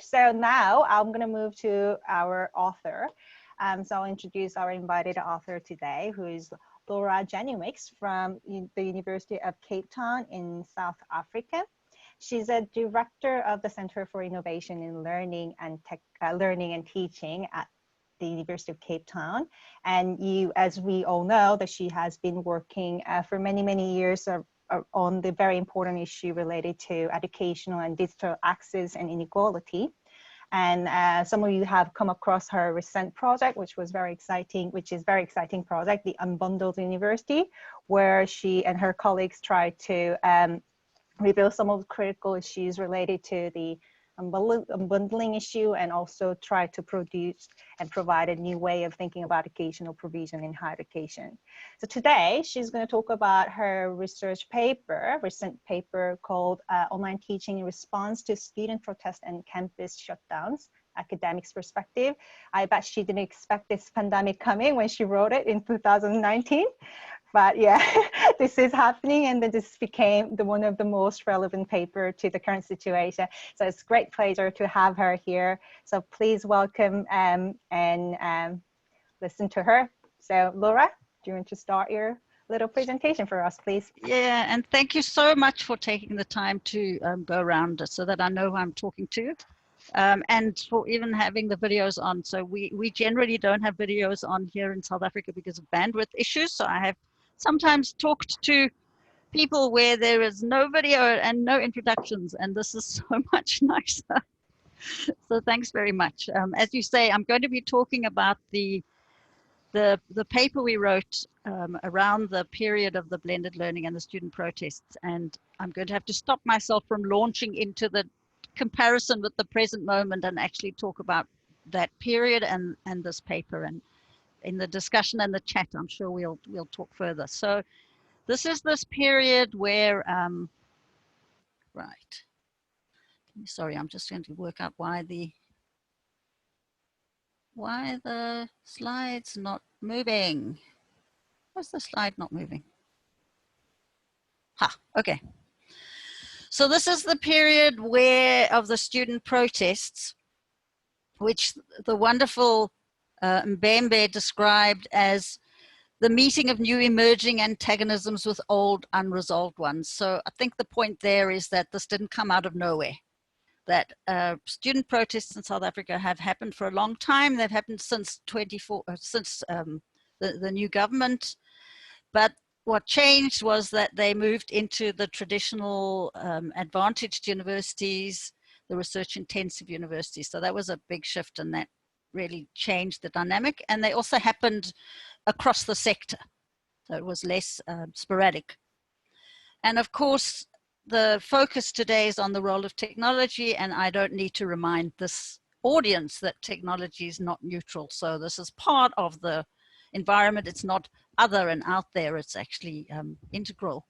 So now I'm going to move to our author. So I'll introduce our invited author today, who is Laura Czerniewicz from the University of Cape Town in South Africa. She's a director of the Center for Innovation in Learning and Teaching at the University of Cape Town. And as we all know, that she has been working for many, many years on the very important issue related to educational and digital access and inequality. And some of you have come across her recent project, which is very exciting project, the Unbundled University, where she and her colleagues try to reveal some of the critical issues related to the unbundling issue, and also try to produce and provide a new way of thinking about educational provision in higher education. So today she's going to talk about her recent paper called Online Teaching in Response to Student Protest and Campus Shutdowns, Academics Perspective. I bet she didn't expect this pandemic coming when she wrote it in 2019. But yeah, this is happening, and then this became one of the most relevant paper to the current situation. So it's a great pleasure to have her here. So please welcome and listen to her. So Laura, do you want to start your little presentation for us, please? Yeah, and thank you so much for taking the time to go around so that I know who I'm talking to. And for even having the videos on. So we generally don't have videos on here in South Africa because of bandwidth issues. So I have sometimes talked to people where there is no video and no introductions, and this is so much nicer. So thanks very much. As you say, I'm going to be talking about the paper we wrote around the period of the blended learning and the student protests, and I'm going to have to stop myself from launching into the comparison with the present moment and actually talk about that period and this paper. And in the discussion and the chat, I'm sure we'll talk further. So this is this period where, right. Sorry, I'm just going to work out why the slide's not moving. Why's the slide not moving? Okay. So this is the period of the student protests, which the wonderful Mbembe described as the meeting of new emerging antagonisms with old unresolved ones. So I think the point there is that this didn't come out of nowhere, that student protests in South Africa have happened for a long time. They've happened since the new government. But what changed was that they moved into the traditional advantaged universities, the research intensive universities. So that was a big shift, and that really changed the dynamic. And they also happened across the sector. So it was less sporadic. And of course, the focus today is on the role of technology, and I don't need to remind this audience that technology is not neutral. So this is part of the environment. It's not other and out there, it's actually integral.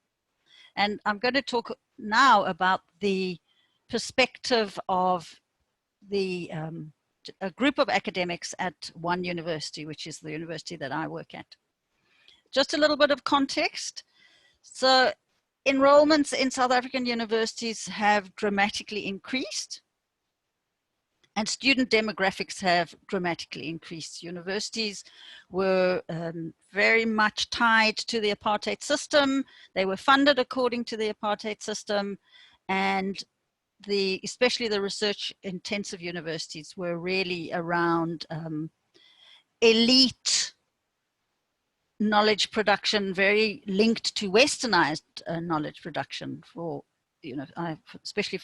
And I'm going to talk now about the perspective of a group of academics at one university, which is the university that I work at. Just a little bit of context. So enrollments in South African universities have dramatically increased, and student demographics have dramatically increased. Universities were very much tied to the apartheid system. They were funded according to the apartheid system, and especially the research intensive universities were really around elite knowledge production, very linked to westernized knowledge production, for especially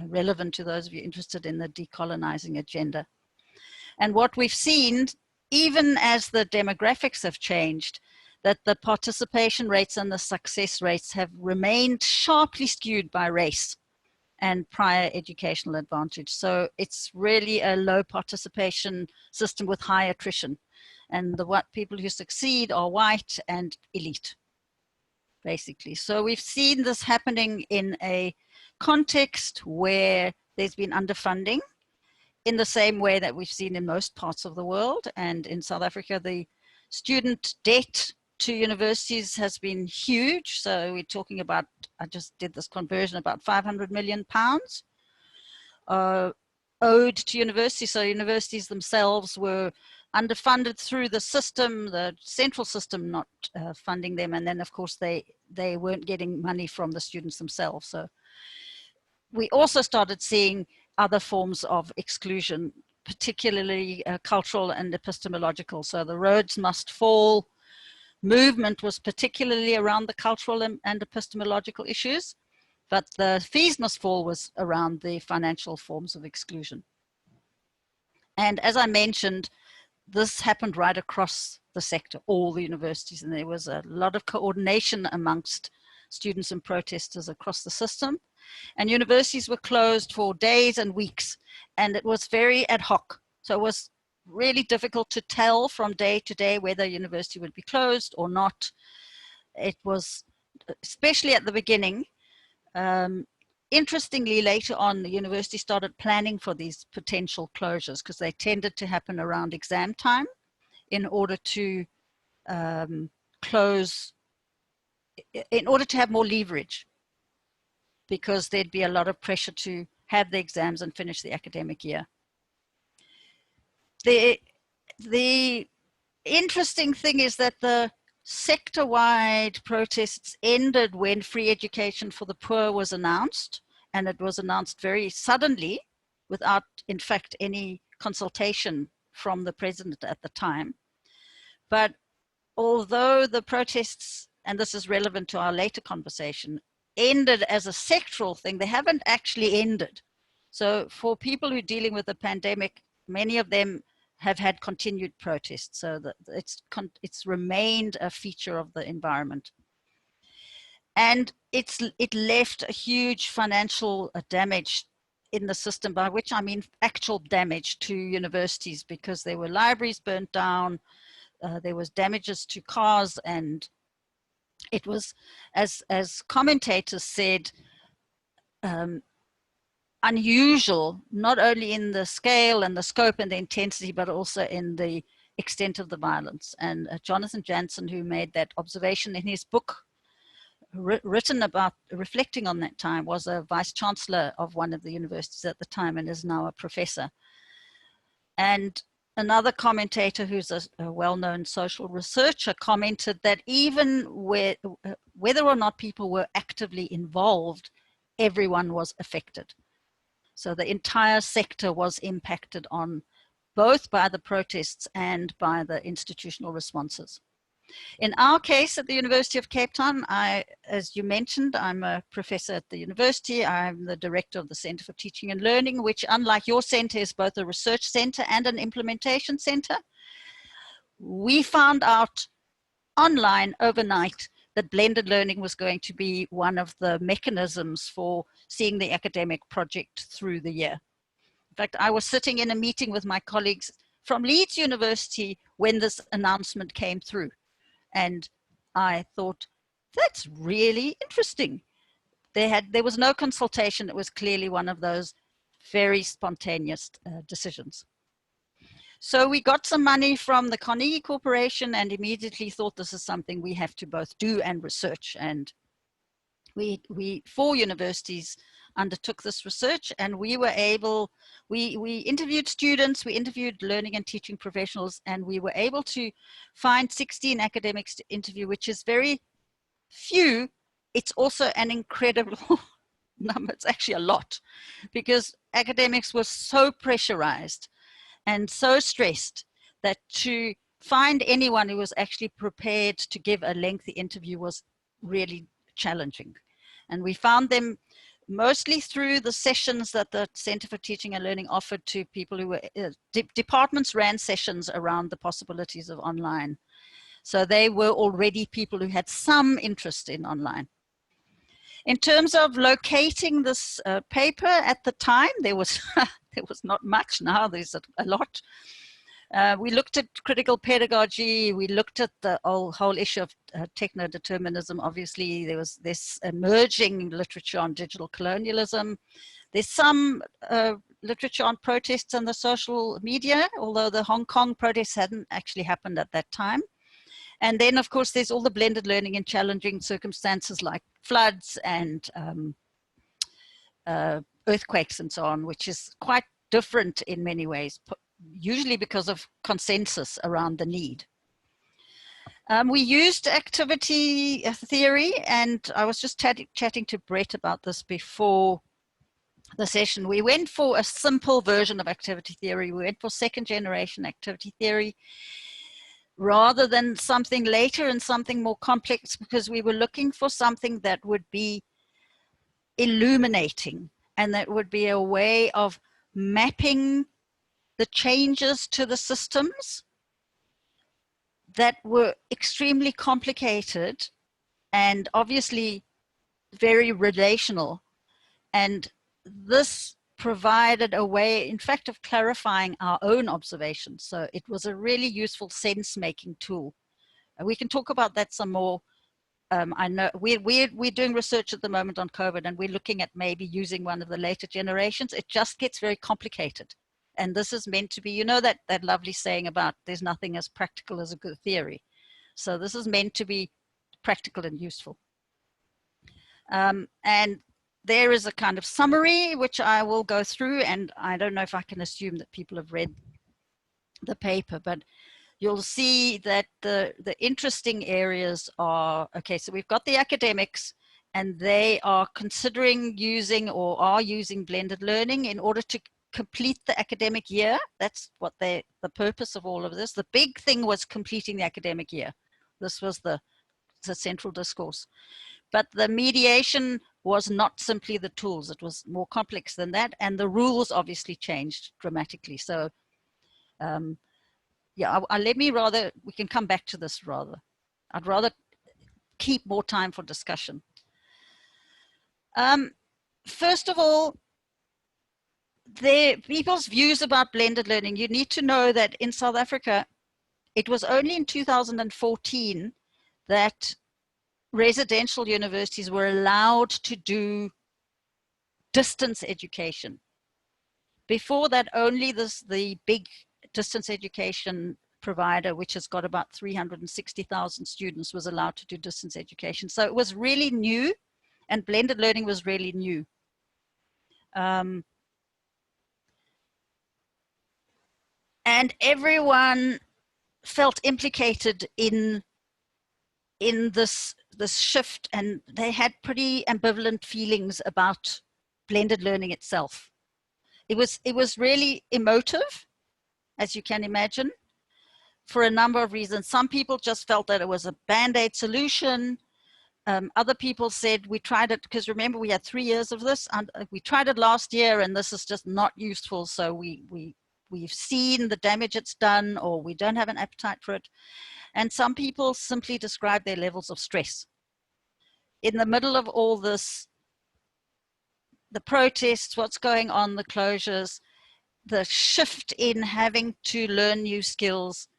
relevant to those of you interested in the decolonizing agenda. And what we've seen, even as the demographics have changed, that the participation rates and the success rates have remained sharply skewed by race and prior educational advantage. So it's really a low participation system with high attrition. And the people who succeed are white and elite, basically. So we've seen this happening in a context where there's been underfunding, in the same way that we've seen in most parts of the world. And in South Africa, the student debt to universities has been huge. So we're talking about, I just did this conversion, about £500 million. owed to universities. So universities themselves were underfunded through the system, the central system not funding them. And then of course they weren't getting money from the students themselves. So we also started seeing other forms of exclusion, particularly cultural and epistemological. So the roads must fall movement was particularly around the cultural and epistemological issues, but the fees must fall was around the financial forms of exclusion. And as I mentioned, this happened right across the sector, all the universities, and there was a lot of coordination amongst students and protesters across the system. And universities were closed for days and weeks, and it was very ad hoc. So it was really difficult to tell from day to day whether a university would be closed or not. It was, especially at the beginning, interestingly, later on, the university started planning for these potential closures because they tended to happen around exam time in order to close, in order to have more leverage, because there'd be a lot of pressure to have the exams and finish the academic year. The interesting thing is that the sector-wide protests ended when free education for the poor was announced, and it was announced very suddenly without, in fact, any consultation from the president at the time. But although the protests, and this is relevant to our later conversation, ended as a sectoral thing, they haven't actually ended. So for people who are dealing with the pandemic, many of them have had continued protests, so that it's remained a feature of the environment. And it left a huge financial damage in the system, by which I mean actual damage to universities, because there were libraries burnt down, there was damages to cars, and it was, as commentators said, unusual, not only in the scale and the scope and the intensity, but also in the extent of the violence. And Jonathan Jansen, who made that observation in his book, written about, reflecting on that time, was a vice chancellor of one of the universities at the time and is now a professor. And another commentator, who's a well-known social researcher, commented that even whether or not people were actively involved, everyone was affected. So the entire sector was impacted on, both by the protests and by the institutional responses. In our case at the University of Cape Town, as you mentioned, I'm a professor at the university. I'm the director of the Center for Teaching and Learning, which, unlike your center, is both a research center and an implementation center. We found out online overnight that blended learning was going to be one of the mechanisms for seeing the academic project through the year. In fact, I was sitting in a meeting with my colleagues from Leeds University when this announcement came through. And I thought, that's really interesting. There was no consultation. It was clearly one of those very spontaneous decisions. So we got some money from the Carnegie Corporation and immediately thought, this is something we have to both do and research. And we 4 universities undertook this research, and we were able, we interviewed students, we interviewed learning and teaching professionals, and we were able to find 16 academics to interview, which is very few. It's also an incredible number. It's actually a lot, because academics were so pressurized and so stressed that to find anyone who was actually prepared to give a lengthy interview was really challenging. And we found them mostly through the sessions that the Center for Teaching and Learning offered to people who were, departments ran sessions around the possibilities of online. So they were already people who had some interest in online. In terms of locating this paper at the time, there was not much. Now there's a lot. We looked at critical pedagogy. We looked at the whole issue of techno-determinism. Obviously, there was this emerging literature on digital colonialism. There's some literature on protests and the social media, although the Hong Kong protests hadn't actually happened at that time. And then, of course, there's all the blended learning in challenging circumstances like floods and earthquakes and so on, which is quite different in many ways, usually because of consensus around the need. We used activity theory, and I was just chatting to Brett about this before the session. We went for a simple version of activity theory. We went for second generation activity theory rather than something later and something more complex, because we were looking for something that would be illuminating and that would be a way of mapping the changes to the systems that were extremely complicated and obviously very relational. And this provided a way, in fact, of clarifying our own observations. So it was a really useful sense-making tool. And we can talk about that some more. I know we're doing research at the moment on COVID, and we're looking at maybe using one of the later generations. It just gets very complicated. And this is meant to be, you know, that lovely saying about there's nothing as practical as a good theory. So this is meant to be practical and useful. And there is a kind of summary, which I will go through, and I don't know if I can assume that people have read the paper, but you'll see that the interesting areas are, okay, so we've got the academics, and they are considering using or are using blended learning in order to complete the academic year. That's what the purpose of all of this. The big thing was completing the academic year. This was the central discourse. But the mediation was not simply the tools. It was more complex than that. And the rules obviously changed dramatically. So yeah, we can come back to this rather. I'd rather keep more time for discussion. First of all, people's views about blended learning. You need to know that in South Africa, it was only in 2014 that residential universities were allowed to do distance education. Before that, only the big distance education provider, which has got about 360,000 students, was allowed to do distance education. So it was really new, and blended learning was really new. And everyone felt implicated in this shift, and they had pretty ambivalent feelings about blended learning itself. It was really emotive, as you can imagine, for a number of reasons. Some people just felt that it was a band-aid solution. Other people said, we tried it, because remember we had 3 years of this, and we tried it last year and this is just not useful, so we've seen the damage it's done, or we don't have an appetite for it. And some people simply describe their levels of stress. In the middle of all this, the protests, what's going on, the closures, the shift in having to learn new skills,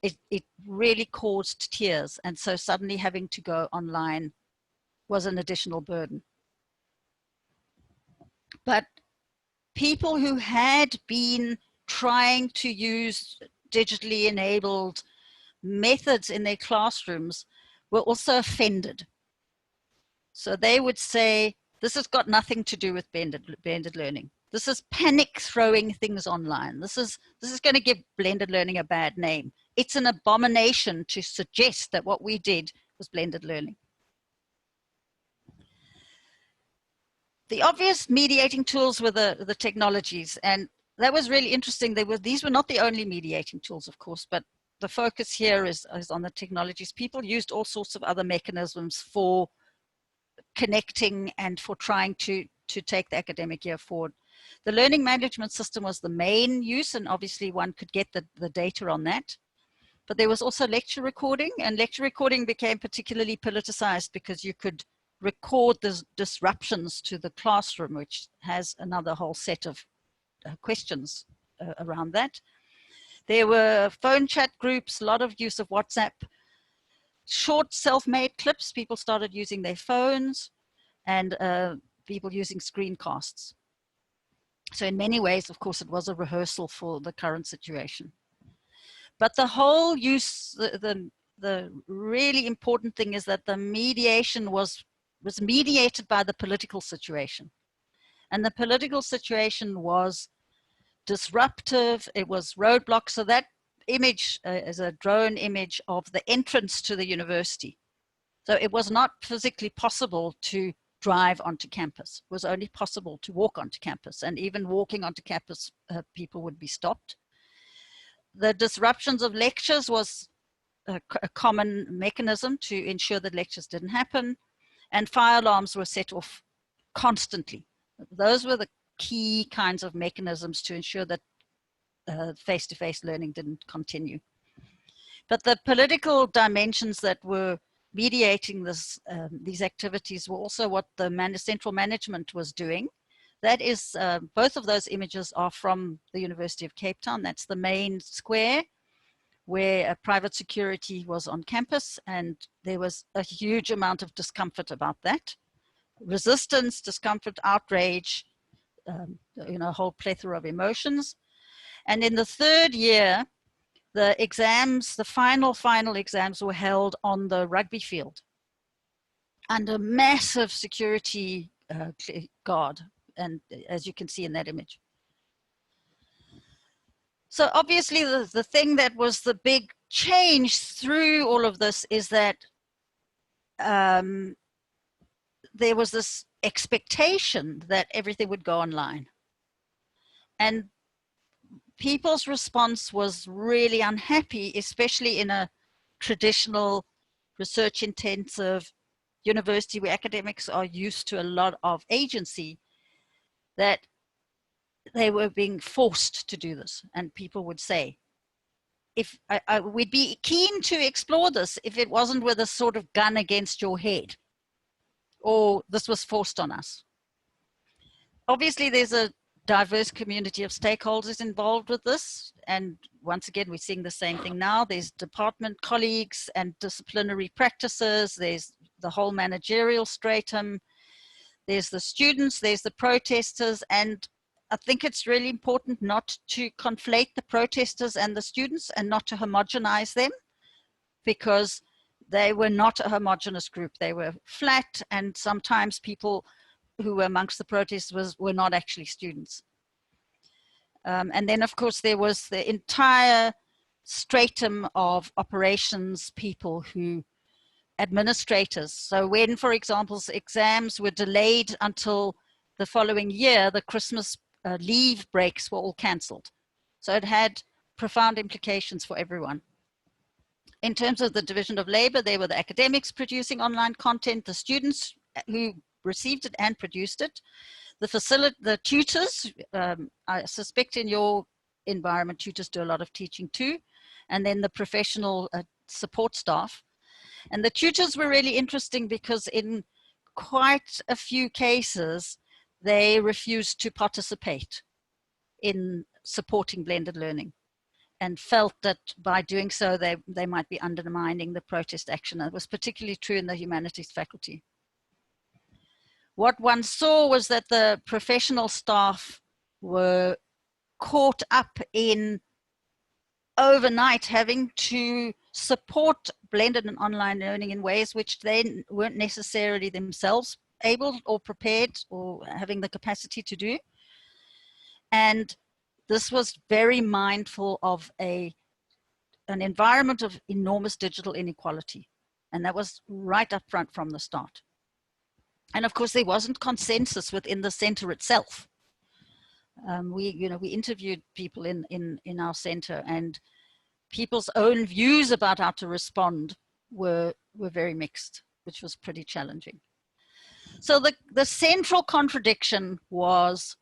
it really caused tears. And so suddenly having to go online was an additional burden. But people who had been trying to use digitally enabled methods in their classrooms were also offended. So they would say, this has got nothing to do with blended learning. This is panic throwing things online. This is going to give blended learning a bad name. It's an abomination to suggest that what we did was blended learning. The obvious mediating tools were the technologies, and that was really interesting. These were not the only mediating tools, of course, but the focus here is on the technologies. People used all sorts of other mechanisms for connecting and for trying to take the academic year forward. The learning management system was the main use, and obviously one could get the data on that. But there was also lecture recording, and lecture recording became particularly politicized because you could record the disruptions to the classroom, which has another whole set of questions around that. There were phone chat groups, a lot of use of WhatsApp, short self-made clips. People started using their phones, and people using screencasts. So in many ways, of course, it was a rehearsal for the current situation. But the whole use, the really important thing is that the mediation was mediated by the political situation. And the political situation was disruptive, it was roadblocks. So that image is a drone image of the entrance to the university. So it was not physically possible to drive onto campus. It was only possible to walk onto campus, and even walking onto campus, people would be stopped. The disruptions of lectures was a common mechanism to ensure that lectures didn't happen, and fire alarms were set off constantly. Those were the key kinds of mechanisms to ensure that face-to-face learning didn't continue. But the political dimensions that were mediating this, these activities were also what the central management was doing. That is, both of those images are from the University of Cape Town. That's the main square where a private security was on campus, and there was a huge amount of discomfort about that. Resistance, discomfort, outrage, you know, a whole plethora of emotions. And in the third year, the exams, the final exams were held on the rugby field under massive security guard, and as you can see in that image. So obviously the thing that was the big change through all of this is that there was this expectation that everything would go online. And people's response was really unhappy, especially in a traditional research intensive university where academics are used to a lot of agency, that they were being forced to do this. And people would say, if we'd be keen to explore this if it wasn't with a sort of gun against your head, or this was forced on us. Obviously there's a diverse community of stakeholders involved with this, and once again we're seeing the same thing now. There's department colleagues and disciplinary practices, there's the whole managerial stratum, there's the students, there's the protesters, and I think it's really important not to conflate the protesters and the students and not to homogenize them, because they were not a homogeneous group. They were flat, and sometimes people who were amongst the protesters were not actually students. And then of course there was the entire stratum of operations people who, administrators. So when, for example, exams were delayed until the following year, the Christmas leave breaks were all cancelled. So it had profound implications for everyone. In terms of the division of labor, there were the academics producing online content, the students who received it and produced it, the tutors, I suspect in your environment tutors do a lot of teaching too, and then the professional support staff. And the tutors were really interesting because in quite a few cases they refused to participate in supporting blended learning, and felt that by doing so they might be undermining the protest action. That was particularly true in the humanities faculty. What one saw was that the professional staff were caught up in overnight having to support blended and online learning in ways which they weren't necessarily themselves able or prepared or having the capacity to do. And this was very mindful of an environment of enormous digital inequality. And that was right up front from the start. And of course, there wasn't consensus within the center itself. We interviewed people in our center, and people's own views about how to respond were very mixed, which was pretty challenging. So the central contradiction was,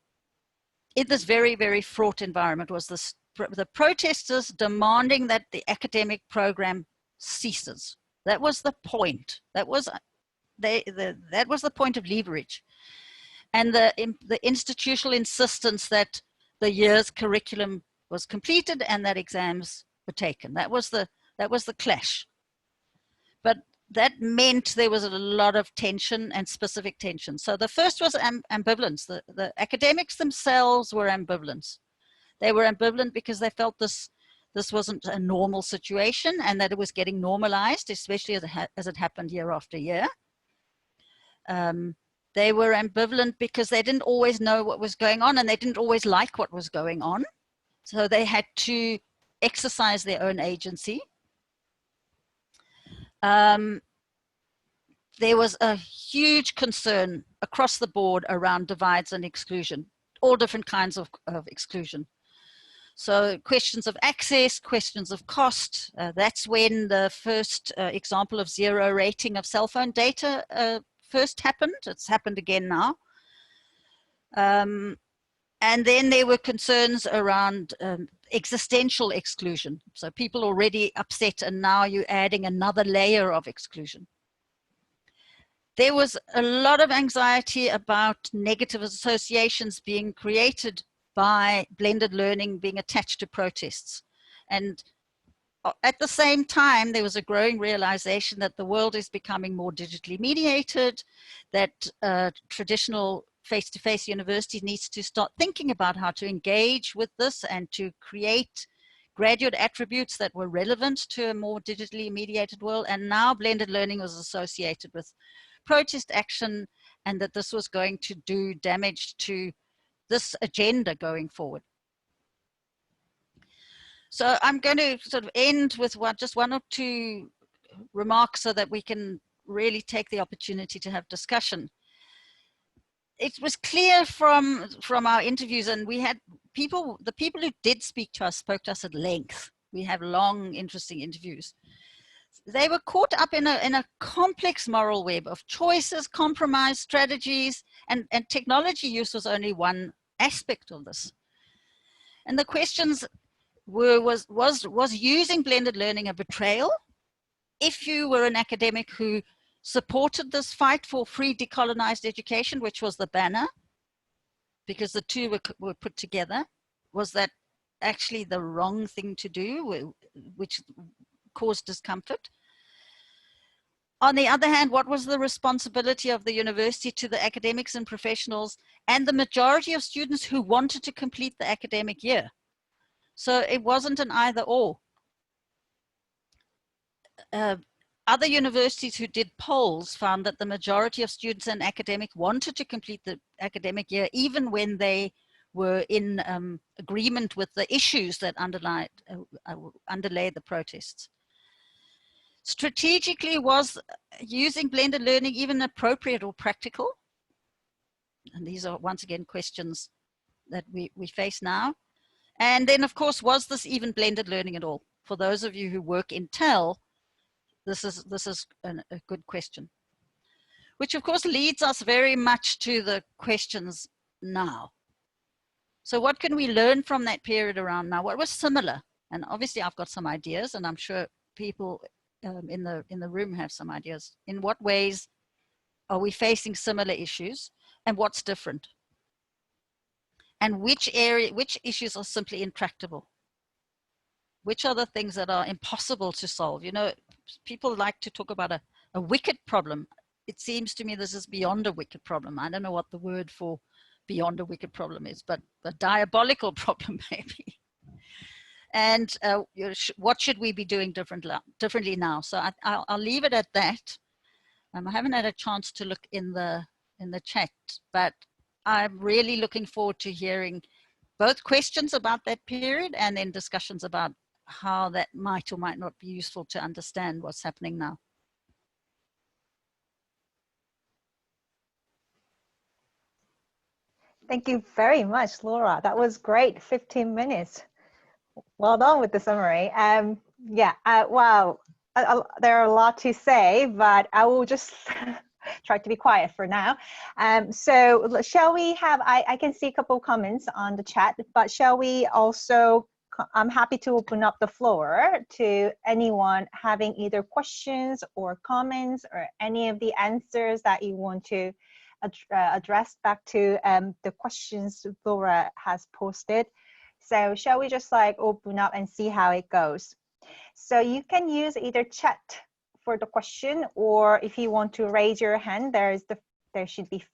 in this very, very fraught environment, was the protesters demanding that the academic program ceases. That was the point. That was the point of leverage. And the institutional insistence that the year's curriculum was completed and that exams were taken. That was the clash. But that meant there was a lot of tension and specific tension. So the first was ambivalence. The academics themselves were ambivalent. They were ambivalent because they felt this wasn't a normal situation and that it was getting normalized, especially as it happened year after year. They were ambivalent because they didn't always know what was going on, and they didn't always like what was going on. So they had to exercise their own agency. There was a huge concern across the board around divides and exclusion, all different kinds of exclusion. So questions of access, questions of cost, that's when the first example of zero rating of cell phone data first happened. It's happened again now. And then there were concerns around existential exclusion. So people already upset, and now you're adding another layer of exclusion. There was a lot of anxiety about negative associations being created by blended learning being attached to protests. And at the same time, there was a growing realization that the world is becoming more digitally mediated, that traditional face-to-face universities needs to start thinking about how to engage with this and to create graduate attributes that were relevant to a more digitally mediated world. And now blended learning was associated with protest action, and that this was going to do damage to this agenda going forward. So I'm going to sort of end with just one or two remarks so that we can really take the opportunity to have discussion. It was clear from our interviews, and we had the people who did speak to us spoke to us at length. We have long, interesting interviews. They were caught up in a complex moral web of choices, compromise, strategies, and technology use was only one aspect of this. And the questions were, was using blended learning a betrayal? If you were an academic who supported this fight for free decolonized education, which was the banner, because the two were put together, was that actually the wrong thing to do, which caused discomfort? On the other hand, what was the responsibility of the university to the academics and professionals and the majority of students who wanted to complete the academic year? So it wasn't an either or. Other universities who did polls found that the majority of students and academics wanted to complete the academic year, even when they were in agreement with the issues that underlay the protests. Strategically, was using blended learning even appropriate or practical? And these are once again questions that we face now. And then of course, was this even blended learning at all? For those of you who work in TEL, this is a good question. Which of course leads us very much to the questions now. So what can we learn from that period around now? What was similar? And obviously I've got some ideas, and I'm sure people in the room have some ideas. In what ways are we facing similar issues, and what's different? And which issues are simply intractable? Which are the things that are impossible to solve? You know, people like to talk about a wicked problem. It seems to me this is beyond a wicked problem. I don't know what the word for beyond a wicked problem is, but a diabolical problem maybe. And what should we be doing differently now? So I'll leave it at that. I haven't had a chance to look in the chat, but I'm really looking forward to hearing both questions about that period and then discussions about how that might or might not be useful to understand what's happening now. Thank you very much, Laura. That was great, 15 minutes. Well done with the summary. Wow, there are a lot to say, but I will just try to be quiet for now. So shall we have, I can see a couple of comments on the chat, but shall we also, I'm happy to open up the floor to anyone having either questions or comments or any of the answers that you want to address back to the questions Laura has posted. So shall we just like open up and see how it goes? So you can use either chat for the question, or if you want to raise your hand, there should be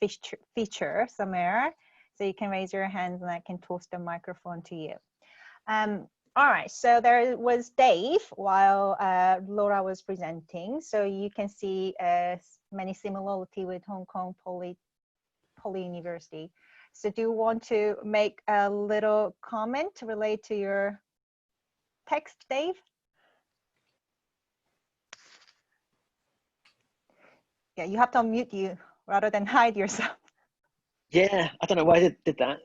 feature somewhere. So you can raise your hand and I can toss the microphone to you. All right, so there was Dave while Laura was presenting. So you can see many similarity with Hong Kong local university. So do you want to make a little comment to relate to your text, Dave? Yeah, you have to unmute you rather than hide yourself. Yeah, I don't know why I did that.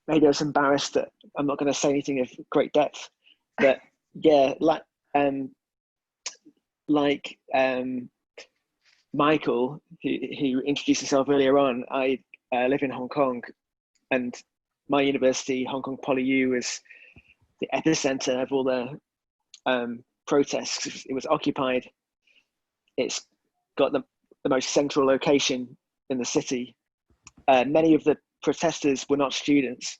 Maybe I was embarrassed that I'm not going to say anything of great depth, but yeah, like Michael, who introduced himself earlier on, I live in Hong Kong, and my university, Hong Kong Poly U, is the epicenter of all the protests. It was occupied. It's got the most central location in the city. Many of the protesters were not students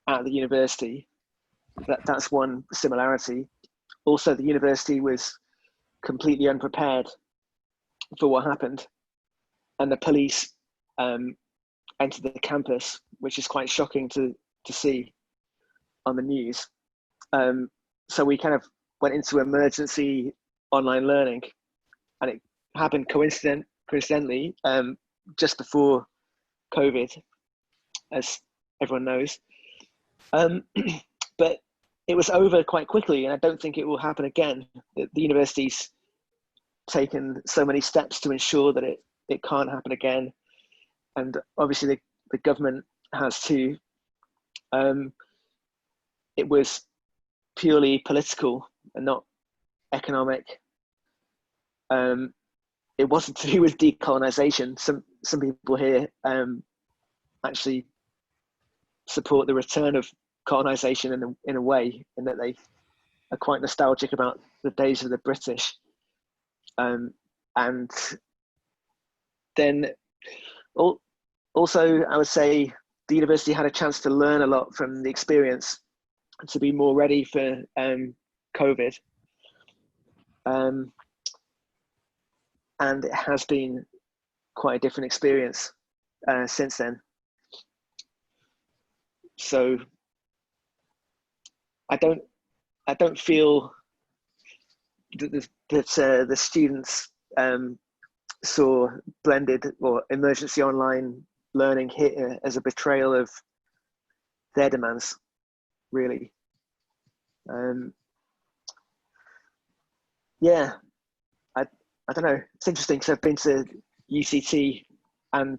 at the university. That's one similarity. Also, the university was completely unprepared for what happened, and the police entered the campus, which is quite shocking to see on the news. So we kind of went into emergency online learning, and it happened coincidentally just before COVID, as everyone knows. But it was over quite quickly, and I don't think it will happen again. The university's taken so many steps to ensure that it can't happen again, and obviously the government has too. It was purely political and not economic. It wasn't to do with decolonization. Some people here actually support the return of colonization in a way, in that they are quite nostalgic about the days of the British. And then also, I would say the university had a chance to learn a lot from the experience, to be more ready for COVID. And it has been quite a different experience since then. So I don't feel that the students saw blended or emergency online learning hit as a betrayal of their demands, really. Yeah, I don't know. It's interesting because I've been to UCT, and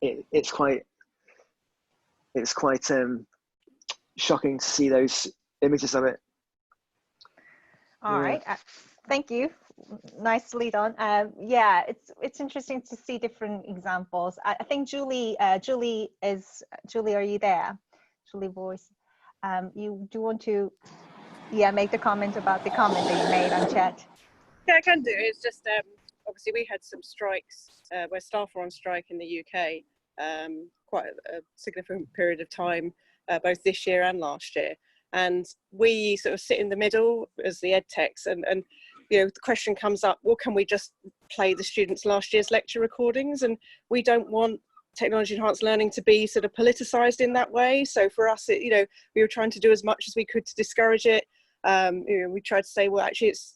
it's quite shocking to see those images of it. All right, thank you. Nice lead on. Yeah, it's interesting to see different examples. I think Julie, are you there? Julie Voice. You do want to, make the comment about the comment that you made on chat. Yeah, I can do. It's just obviously we had some strikes where staff were on strike in the UK, quite a significant period of time, both this year and last year. And we sort of sit in the middle as the ed techs, and the question comes up, well, can we just play the students' last year's lecture recordings? And we don't want technology enhanced learning to be sort of politicized in that way. So for us, we were trying to do as much as we could to discourage it. We tried to say, well, actually it's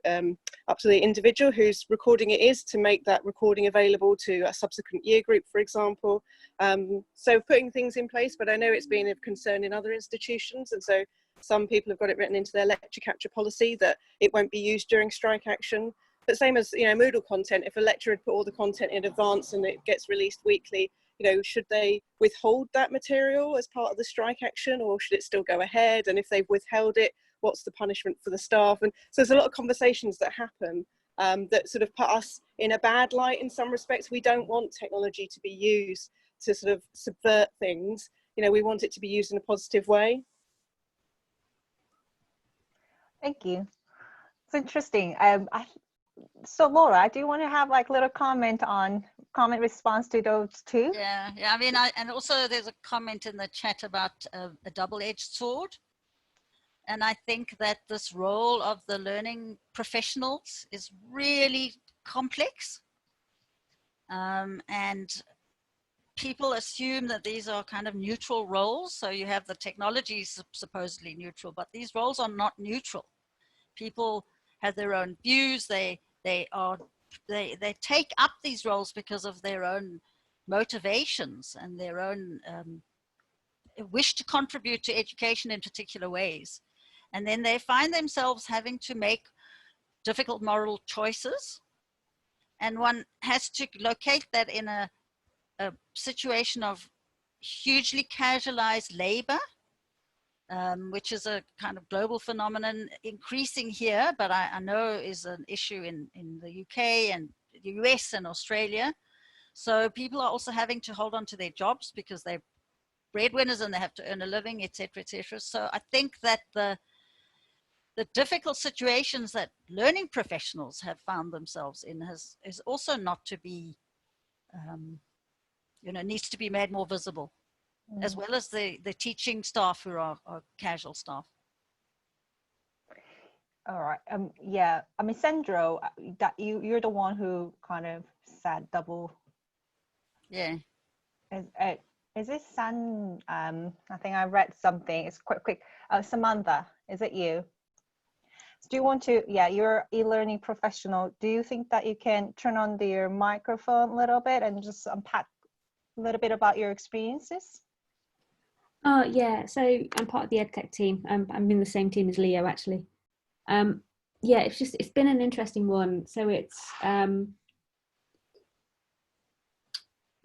up to the individual whose recording it is to make that recording available to a subsequent year group, for example. So putting things in place, but I know it's been of concern in other institutions, and so some people have got it written into their lecture capture policy that it won't be used during strike action. But same as Moodle content, if a lecturer had put all the content in advance and it gets released weekly, should they withhold that material as part of the strike action, or should it still go ahead? And if they've withheld it, what's the punishment for the staff? And so there's a lot of conversations that happen that sort of put us in a bad light in some respects. We don't want technology to be used to sort of subvert things. We want it to be used in a positive way. Thank you. It's interesting. So Laura, do you want to have like a little comment response to those two? Yeah. I mean, and also there's a comment in the chat about a double-edged sword. And I think that this role of the learning professionals is really complex. And people assume that these are kind of neutral roles. So you have the technology supposedly neutral, but these roles are not neutral. People have their own views. They are they take up these roles because of their own motivations and their own wish to contribute to education in particular ways. And then they find themselves having to make difficult moral choices. And one has to locate that in a situation of hugely casualized labor, which is a kind of global phenomenon, increasing here, but I know is an issue in the UK and the US and Australia. So people are also having to hold on to their jobs because they're breadwinners and they have to earn a living, etc., etc. So I think that the difficult situations that learning professionals have found themselves in is also not to be, needs to be made more visible, as well as the teaching staff who are casual staff. All right. Yeah. I mean, Sandro, that you're the one who kind of said double. Yeah. Is it San? I think I read something. It's quite quick. Samantha, is it you? So do you want to? Yeah, you're e-learning professional. Do you think that you can turn on your microphone a little bit and just unpack a little bit about your experiences? Yeah, so I'm part of the EdTech team. I'm in the same team as Leo, actually. Yeah, it's been an interesting one. So it's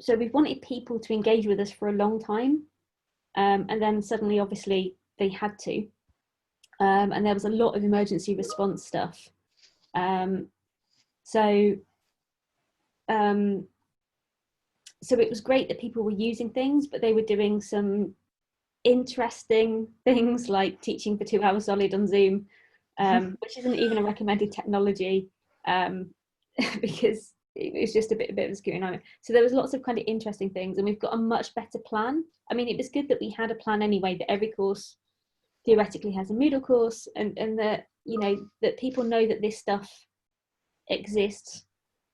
so we've wanted people to engage with us for a long time, and then suddenly, obviously, they had to, and there was a lot of emergency response stuff. So it was great that people were using things, but they were doing some interesting things like teaching for 2 hours solid on Zoom, which isn't even a recommended technology, because it's just a bit of a scary nightmare. So there was lots of kind of interesting things, and we've got a much better plan. I mean, it was good that we had a plan anyway, that every course theoretically has a Moodle course, and that, you know, that people know that this stuff exists.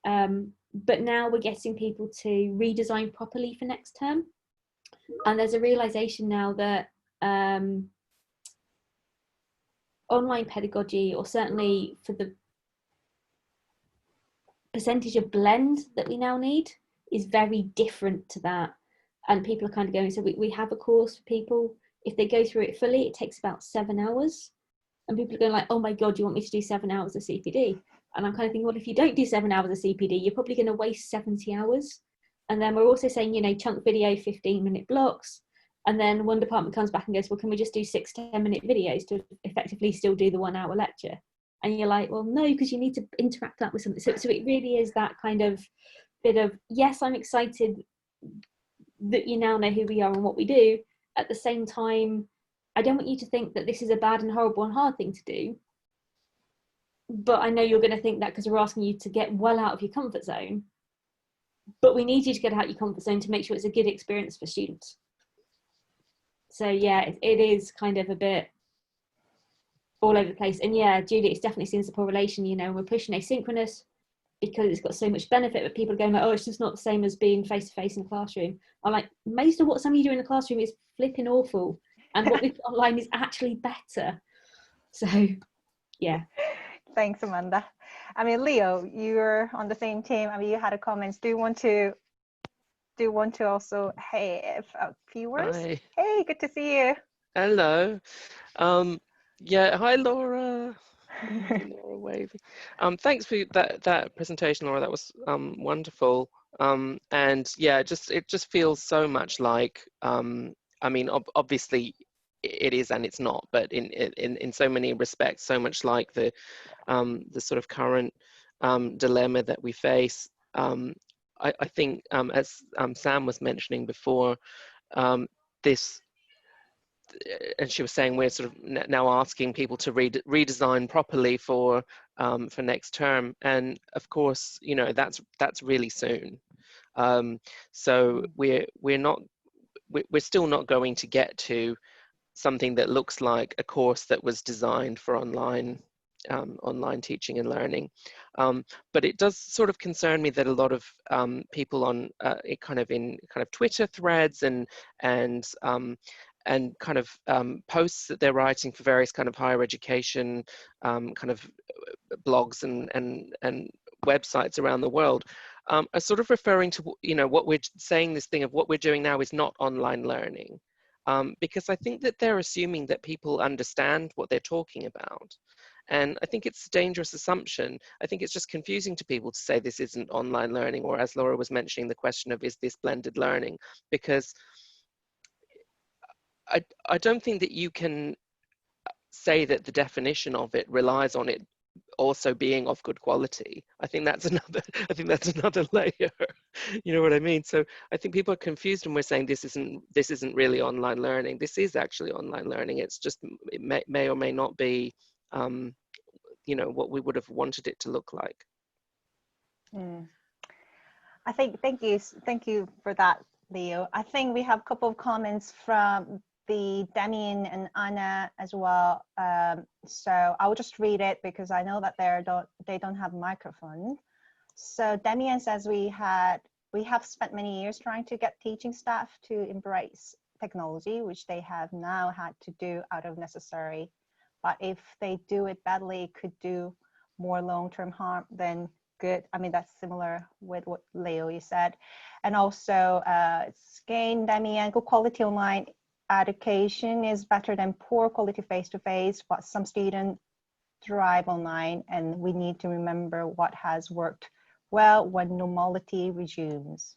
But now we're getting people to redesign properly for next term. And there's a realization now that online pedagogy, or certainly for the percentage of blend that we now need, is very different to that. And people are kind of going, so we have a course for people, if they go through it fully, it takes about 7 hours. And people are going like, oh my God, you want me to do 7 hours of CPD? And I'm kind of thinking, well, if you don't do 7 hours of CPD, you're probably going to waste 70 hours. And then we're also saying, you know, chunk video, 15-minute blocks. And then one department comes back and goes, well, can we just do 6 to 10-minute videos to effectively still do the 1 hour lecture? And you're like, well, no, because you need to interact that with something. So it really is that kind of bit of, yes, I'm excited that you now know who we are and what we do. At the same time, I don't want you to think that this is a bad and horrible and hard thing to do. But I know you're going to think that because we're asking you to get well out of your comfort zone. But we need you to get out of your comfort zone to make sure it's a good experience for students. So yeah, it is kind of a bit all over the place. And yeah, Julie, it's definitely seen as a correlation, you know, we're pushing asynchronous because it's got so much benefit, but people are going like, oh, it's just not the same as being face-to-face in a classroom. I'm like, most of what some of you do in the classroom is flipping awful. And what we put online is actually better. So yeah. Thanks, Amanda. I mean, Leo, you're on the same team. I mean, you had a comment. Do you want to also, hey, a few words? Hi. Hey, good to see you. Hello. Yeah, hi Laura. Laura waving. Thanks for that presentation, Laura. That was wonderful. And yeah, it just feels so much like, I mean, obviously it is and it's not, but in so many respects, so much like the sort of current dilemma that we face. I think, as Sam was mentioning before, this, and she was saying, we're sort of now asking people to redesign properly for next term, and of course, you know, that's really soon. So we're still not going to get to something that looks like a course that was designed for online teaching and learning. But it does sort of concern me that a lot of people on kind of Twitter threads and kind of posts that they're writing for various kind of higher education kind of blogs and websites around the world, are sort of referring to, you know, what we're saying, this thing of what we're doing now is not online learning. Because I think that they're assuming that people understand what they're talking about. And I think it's a dangerous assumption. I think it's just confusing to people to say this isn't online learning, or as Laura was mentioning, the question of, is this blended learning? Because I don't think that you can say that the definition of it relies on it also being of good quality. I think that's another layer. You know what I mean? So I think people are confused when we're saying this isn't really online learning. This is actually online learning. It's just, it may or may not be you know, what we would have wanted it to look like. I think, thank you for that, Leo. I think we have a couple of comments from the Damien and Anna as well. So I'll just read it because I know that they don't have microphone. So Damien says, we have spent many years trying to get teaching staff to embrace technology, which they have now had to do out of necessary. But if they do it badly, it could do more long-term harm than good. I mean, that's similar with what Leo, you said. And also, again, Damien, good quality online education is better than poor quality face-to-face, but some students thrive online, and we need to remember what has worked well when normality resumes.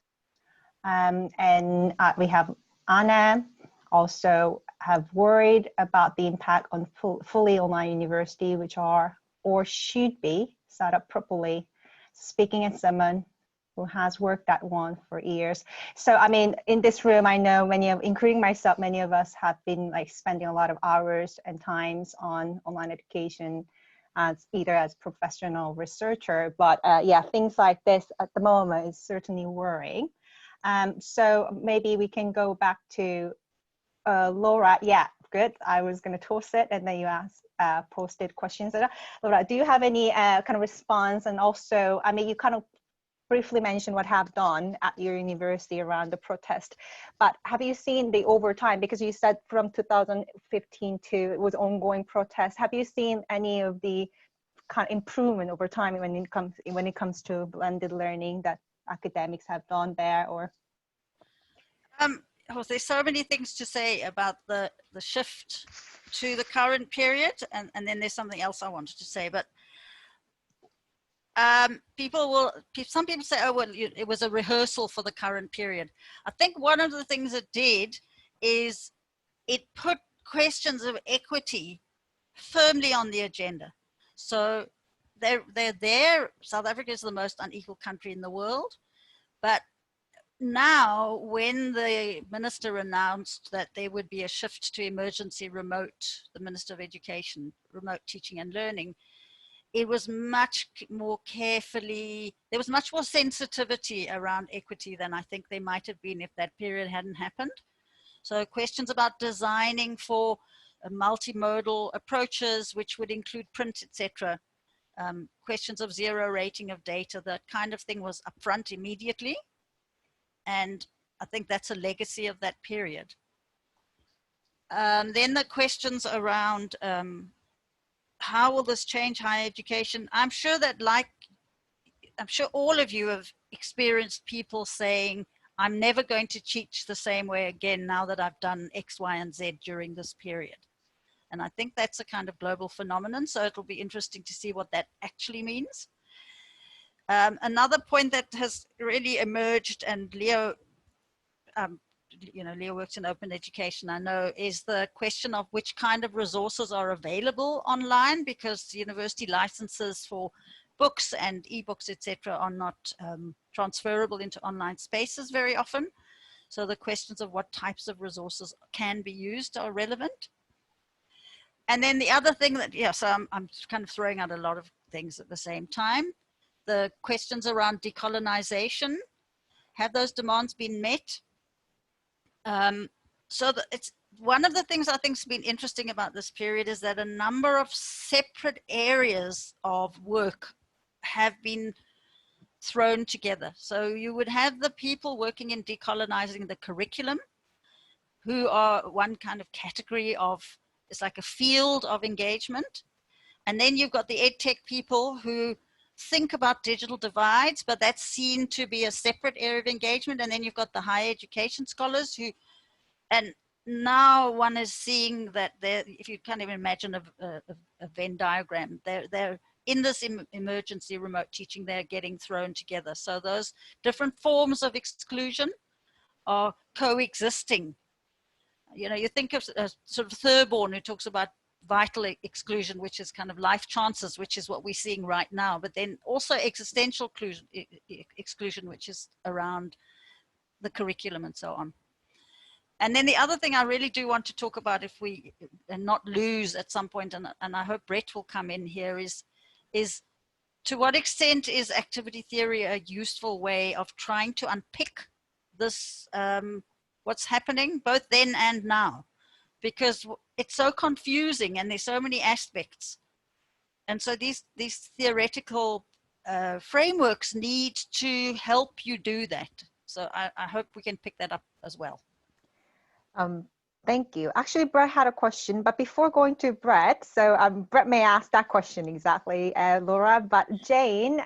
And we have Anna also have worried about the impact on fully online university, which are or should be set up properly. Speaking as someone who has worked at one for years. So, I mean, in this room, I know many of, including myself, many of us have been like spending a lot of hours and times on online education as either as professional researcher, but yeah, things like this at the moment is certainly worrying. So maybe we can go back to Laura. Yeah, good. I was going to toss it, and then you asked, posted questions. Laura, do you have any kind of response? And also, I mean, you kind of briefly mentioned what have done at your university around the protest, but have you seen the overtime, because you said from 2015 to it was ongoing protest, have you seen any of the kind of improvement over time when it comes to blended learning that academics have done there? Or well, there's so many things to say about the shift to the current period, and then there's something else I wanted to say, but some people say, oh, well, it was a rehearsal for the current period. I think one of the things it did is it put questions of equity firmly on the agenda. So they're there. South Africa is the most unequal country in the world, but now when the minister announced that there would be a shift to emergency remote, the Minister of Education, remote teaching and learning, it was much more carefully, there was much more sensitivity around equity than I think there might have been if that period hadn't happened. So questions about designing for multimodal approaches, which would include print, etc. Questions of zero rating of data, that kind of thing was upfront immediately. And I think that's a legacy of that period. Then the questions around how will this change higher education? I'm sure that, I'm sure all of you have experienced people saying, I'm never going to teach the same way again now that I've done X, Y, and Z during this period. And I think that's a kind of global phenomenon. So it'll be interesting to see what that actually means. Another point that has really emerged, and Leo, Leo works in open education, I know, is the question of which kind of resources are available online, because university licenses for books and ebooks, etc., are not transferable into online spaces very often. So the questions of what types of resources can be used are relevant. And then the other thing that, yeah, so I'm kind of throwing out a lot of things at the same time. The questions around decolonization, have those demands been met? So it's one of the things I think has been interesting about this period is that a number of separate areas of work have been thrown together. So you would have the people working in decolonizing the curriculum, who are one kind of category of, it's like a field of engagement. And then you've got the ed tech people who think about digital divides, but that's seen to be a separate area of engagement. And then you've got the higher education scholars who, and now one is seeing that if you can't even imagine a Venn diagram, they're in this emergency remote teaching, they're getting thrown together. So those different forms of exclusion are coexisting. You know, you think of sort of Thurborn, who talks about vital exclusion, which is kind of life chances, which is what we're seeing right now, but then also existential exclusion, which is around the curriculum and so on. And then the other thing I really do want to talk about, if we and not lose at some point, and I hope Brett will come in here, is to what extent is activity theory a useful way of trying to unpick this, what's happening both then and now, because it's so confusing and there's so many aspects. And so these theoretical frameworks need to help you do that. So I hope we can pick that up as well. Thank you. Actually, Brett had a question, but before going to Brett, so Brett may ask that question exactly, Laura, but Jane,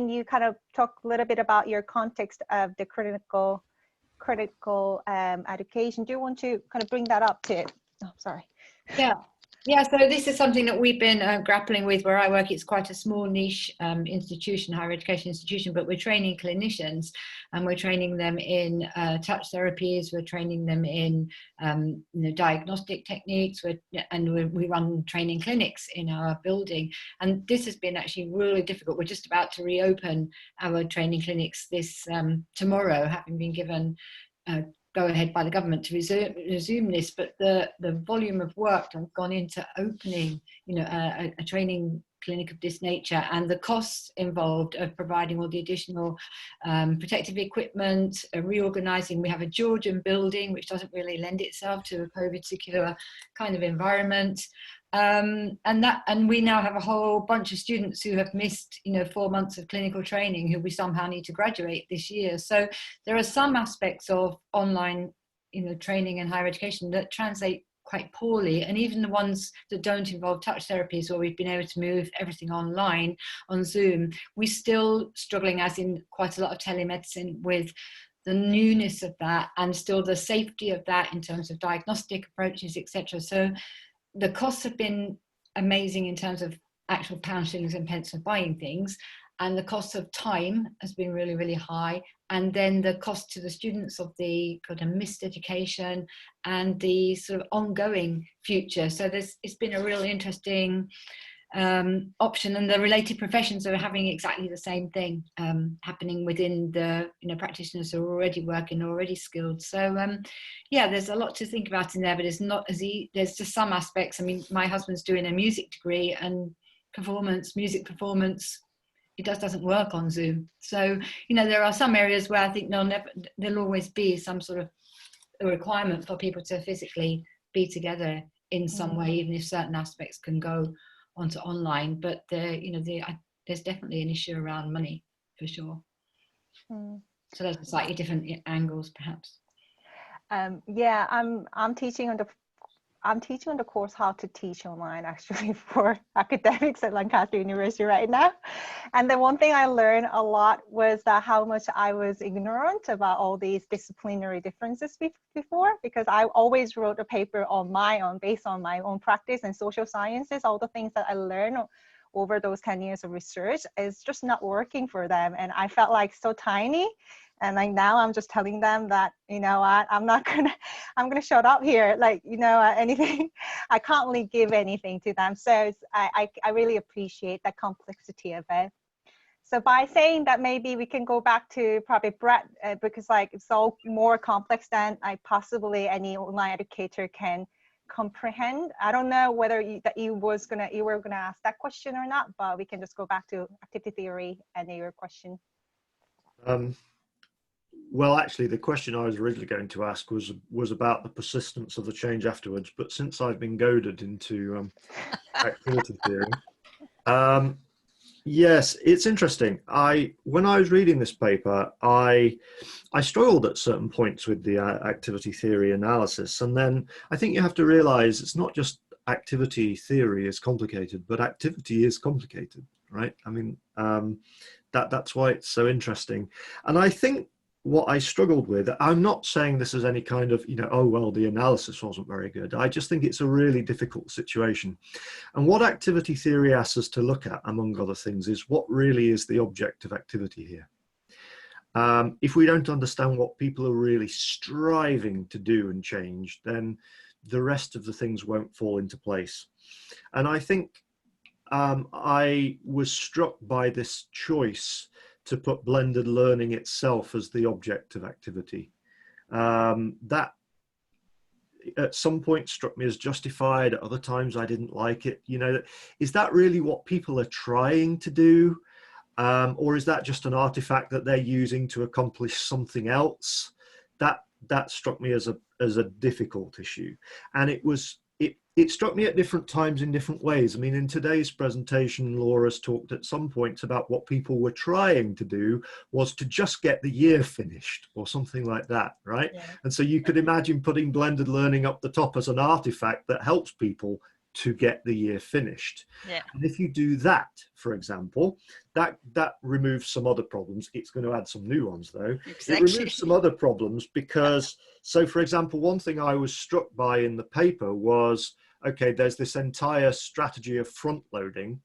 you kind of talk a little bit about your context of the critical education. Do you want to kind of bring that up too? Oh, sorry. Yeah, so this is something that we've been grappling with where I work. It's quite a small niche institution, higher education institution, but we're training clinicians and we're training them in touch therapies, we're training them in diagnostic techniques, we run training clinics in our building. And this has been actually really difficult. We're just about to reopen our training clinics this tomorrow, having been given go ahead by the government to resume this, but the volume of work that's gone into opening, a training clinic of this nature, and the costs involved of providing all the additional protective equipment, reorganizing. We have a Georgian building which doesn't really lend itself to a COVID secure kind of environment. And we now have a whole bunch of students who have missed 4 months of clinical training who we somehow need to graduate this year. So there are some aspects of online training and higher education that translate quite poorly, and even the ones that don't involve touch therapies, where we've been able to move everything online on Zoom, we're still struggling, as in quite a lot of telemedicine, with the newness of that and still the safety of that in terms of diagnostic approaches, etc. So the costs have been amazing in terms of actual pounds, shillings and pence of buying things, and the cost of time has been really, really high. And then the cost to the students of the kind of missed education and the sort of ongoing future. So it's been a really interesting option, and the related professions are having exactly the same thing happening within the practitioners who are already working, already skilled. So yeah, there's a lot to think about in there, but it's not as easy. There's just some aspects. I mean, my husband's doing a music degree, and music performance, it doesn't work on Zoom. So there are some areas where I think there'll always be some sort of a requirement for people to physically be together in some way, even if certain aspects can go onto online. But there's definitely an issue around money for sure. So there's slightly different angles perhaps. Yeah, I'm teaching on the course How to Teach Online, actually, for academics at Lancaster University right now. And the one thing I learned a lot was how much I was ignorant about all these disciplinary differences before, because I always wrote a paper on my own, based on my own practice and social sciences. All the things that I learned over those 10 years of research is just not working for them. And I felt like so tiny. And like now I'm just telling them that, I'm gonna shut up here. Like, anything, I can't really give anything to them. So I really appreciate the complexity of it. So by saying that, maybe we can go back to probably Brett, because it's all more complex than possibly any online educator can comprehend. I don't know whether you were gonna ask that question or not, but we can just go back to activity theory and your question. Well, actually, the question I was originally going to ask was about the persistence of the change afterwards, but since I've been goaded into activity theory, yes, it's interesting. When I was reading this paper, I struggled at certain points with the activity theory analysis, and then I think you have to realize it's not just activity theory is complicated, but activity is complicated, right? I mean, that's why it's so interesting. And I think what I struggled with, I'm not saying this is any kind of, you know, oh, well, the analysis wasn't very good. I just think it's a really difficult situation. And what activity theory asks us to look at, among other things, is what really is the object of activity here. If we don't understand what people are really striving to do and change, then the rest of the things won't fall into place. And I think I was struck by this choice to put blended learning itself as the object of activity. That at some point struck me as justified, at other times I didn't like it. You know, is that really what people are trying to do? Or is that just an artifact that they're using to accomplish something else? That struck me as a difficult issue. And it struck me at different times in different ways. I mean, in today's presentation, Laura's talked at some points about what people were trying to do was to just get the year finished or something like that, right? Yeah. And so you could imagine putting blended learning up the top as an artifact that helps people to get the year finished. Yeah. And if you do that, for example, that removes some other problems. It's going to add some new ones though. Exactly. It removes some other problems because, so for example, one thing I was struck by in the paper was, okay, there's this entire strategy of front loading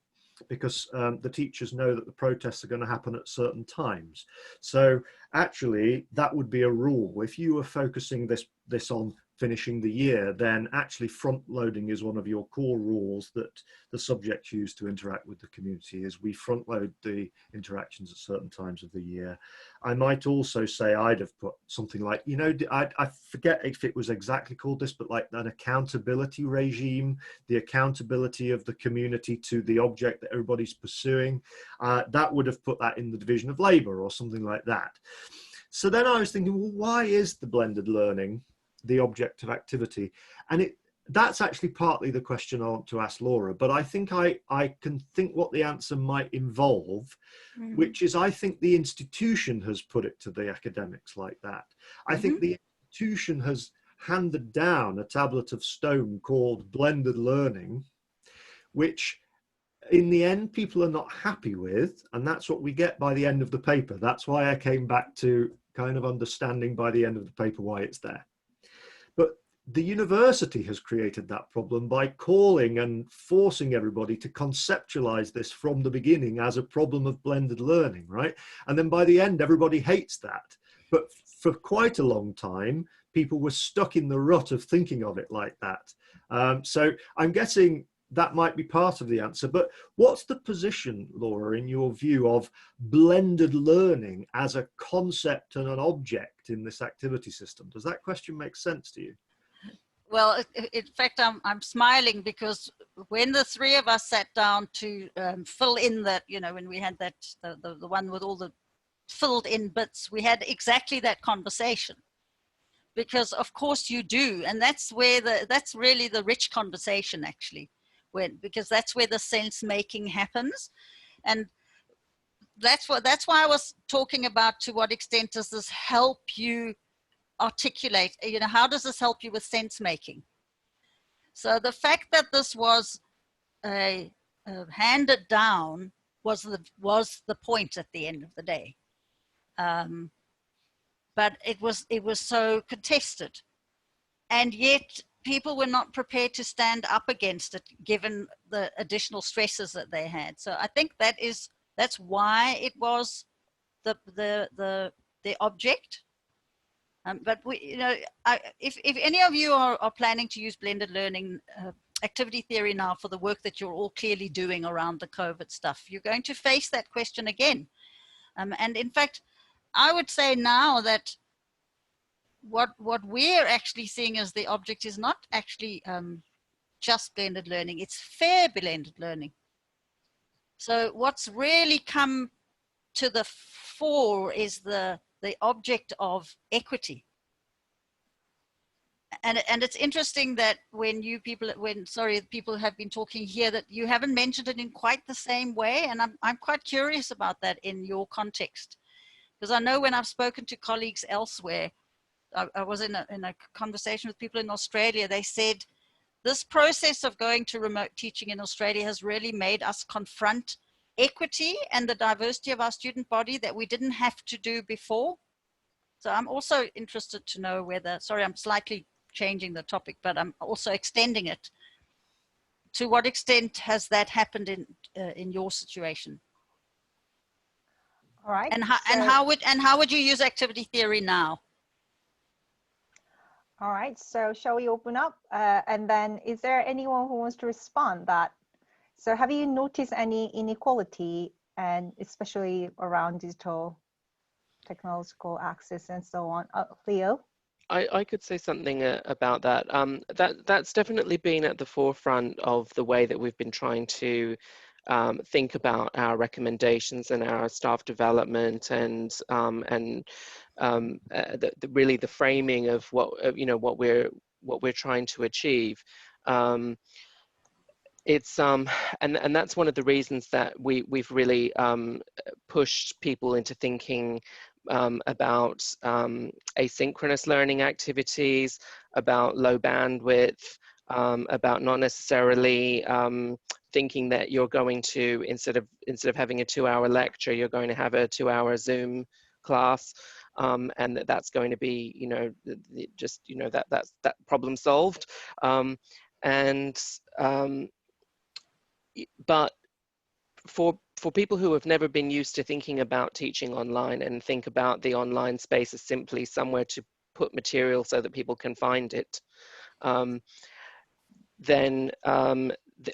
because the teachers know that the protests are going to happen at certain times. So actually that would be a rule. If you were focusing this on finishing the year, then actually front loading is one of your core rules that the subjects use to interact with the community, is we front load the interactions at certain times of the year. I might also say I'd have put something like, you know, I forget if it was exactly called this, but like an accountability regime, the accountability of the community to the object that everybody's pursuing. That would have put that in the division of labor or something like that. So then I was thinking, well, why is the blended learning the object of activity? And that's actually partly the question I want to ask Laura, but I think I can think what the answer might involve, which is I think the institution has put it to the academics like that. I think the institution has handed down a tablet of stone called blended learning, which in the end people are not happy with, and that's what we get by the end of the paper. That's why I came back to kind of understanding by the end of the paper why it's there. But the university has created that problem by calling and forcing everybody to conceptualize this from the beginning as a problem of blended learning, right? And then by the end, everybody hates that. But for quite a long time, people were stuck in the rut of thinking of it like that. So I'm guessing that might be part of the answer. But what's the position, Laura, in your view, of blended learning as a concept and an object in this activity system? Does that question make sense to you? Well, in fact, I'm smiling because when the three of us sat down to fill in that, you know, when we had that, the one with all the filled in bits, we had exactly that conversation. Because of course you do, and that's where that's really the rich conversation actually, because that's where the sense making happens. And that's why I was talking about to what extent does this help you articulate, you know, how does this help you with sense making? So the fact that this was handed down was the point at the end of the day. But it was so contested, and yet people were not prepared to stand up against it given the additional stresses that they had. So I think that's why it was the object. But we, you know, if any of you are planning to use blended learning activity theory now for the work that you're all clearly doing around the COVID stuff, you're going to face that question again. And in fact, I would say now that what we're actually seeing as the object is not actually just blended learning, it's fair blended learning. So what's really come to the fore is the object of equity. And it's interesting that when people have been talking here, that you haven't mentioned it in quite the same way. And I'm quite curious about that in your context. Because I know when I've spoken to colleagues elsewhere, I was in a conversation with people in Australia, they said, this process of going to remote teaching in Australia has really made us confront equity and the diversity of our student body that we didn't have to do before. So I'm also interested to know whether, sorry, I'm slightly changing the topic, but I'm also extending it. To what extent has that happened in your situation? All right. And how would you use activity theory now? All right. So shall we open up? And then, is there anyone who wants to respond? So have you noticed any inequality, and especially around digital technological access and so on? Leo? I could say something about that. That's definitely been at the forefront of the way that we've been trying to think about our recommendations and our staff development, and really the framing of what what we're trying to achieve. It's and that's one of the reasons that we've really pushed people into thinking about asynchronous learning activities, about low bandwidth, about not necessarily thinking that you're going to, instead of having a 2-hour lecture, you're going to have a 2-hour Zoom class, and that's going to be, just that problem solved. But for people who have never been used to thinking about teaching online and think about the online space as simply somewhere to put material so that people can find it, then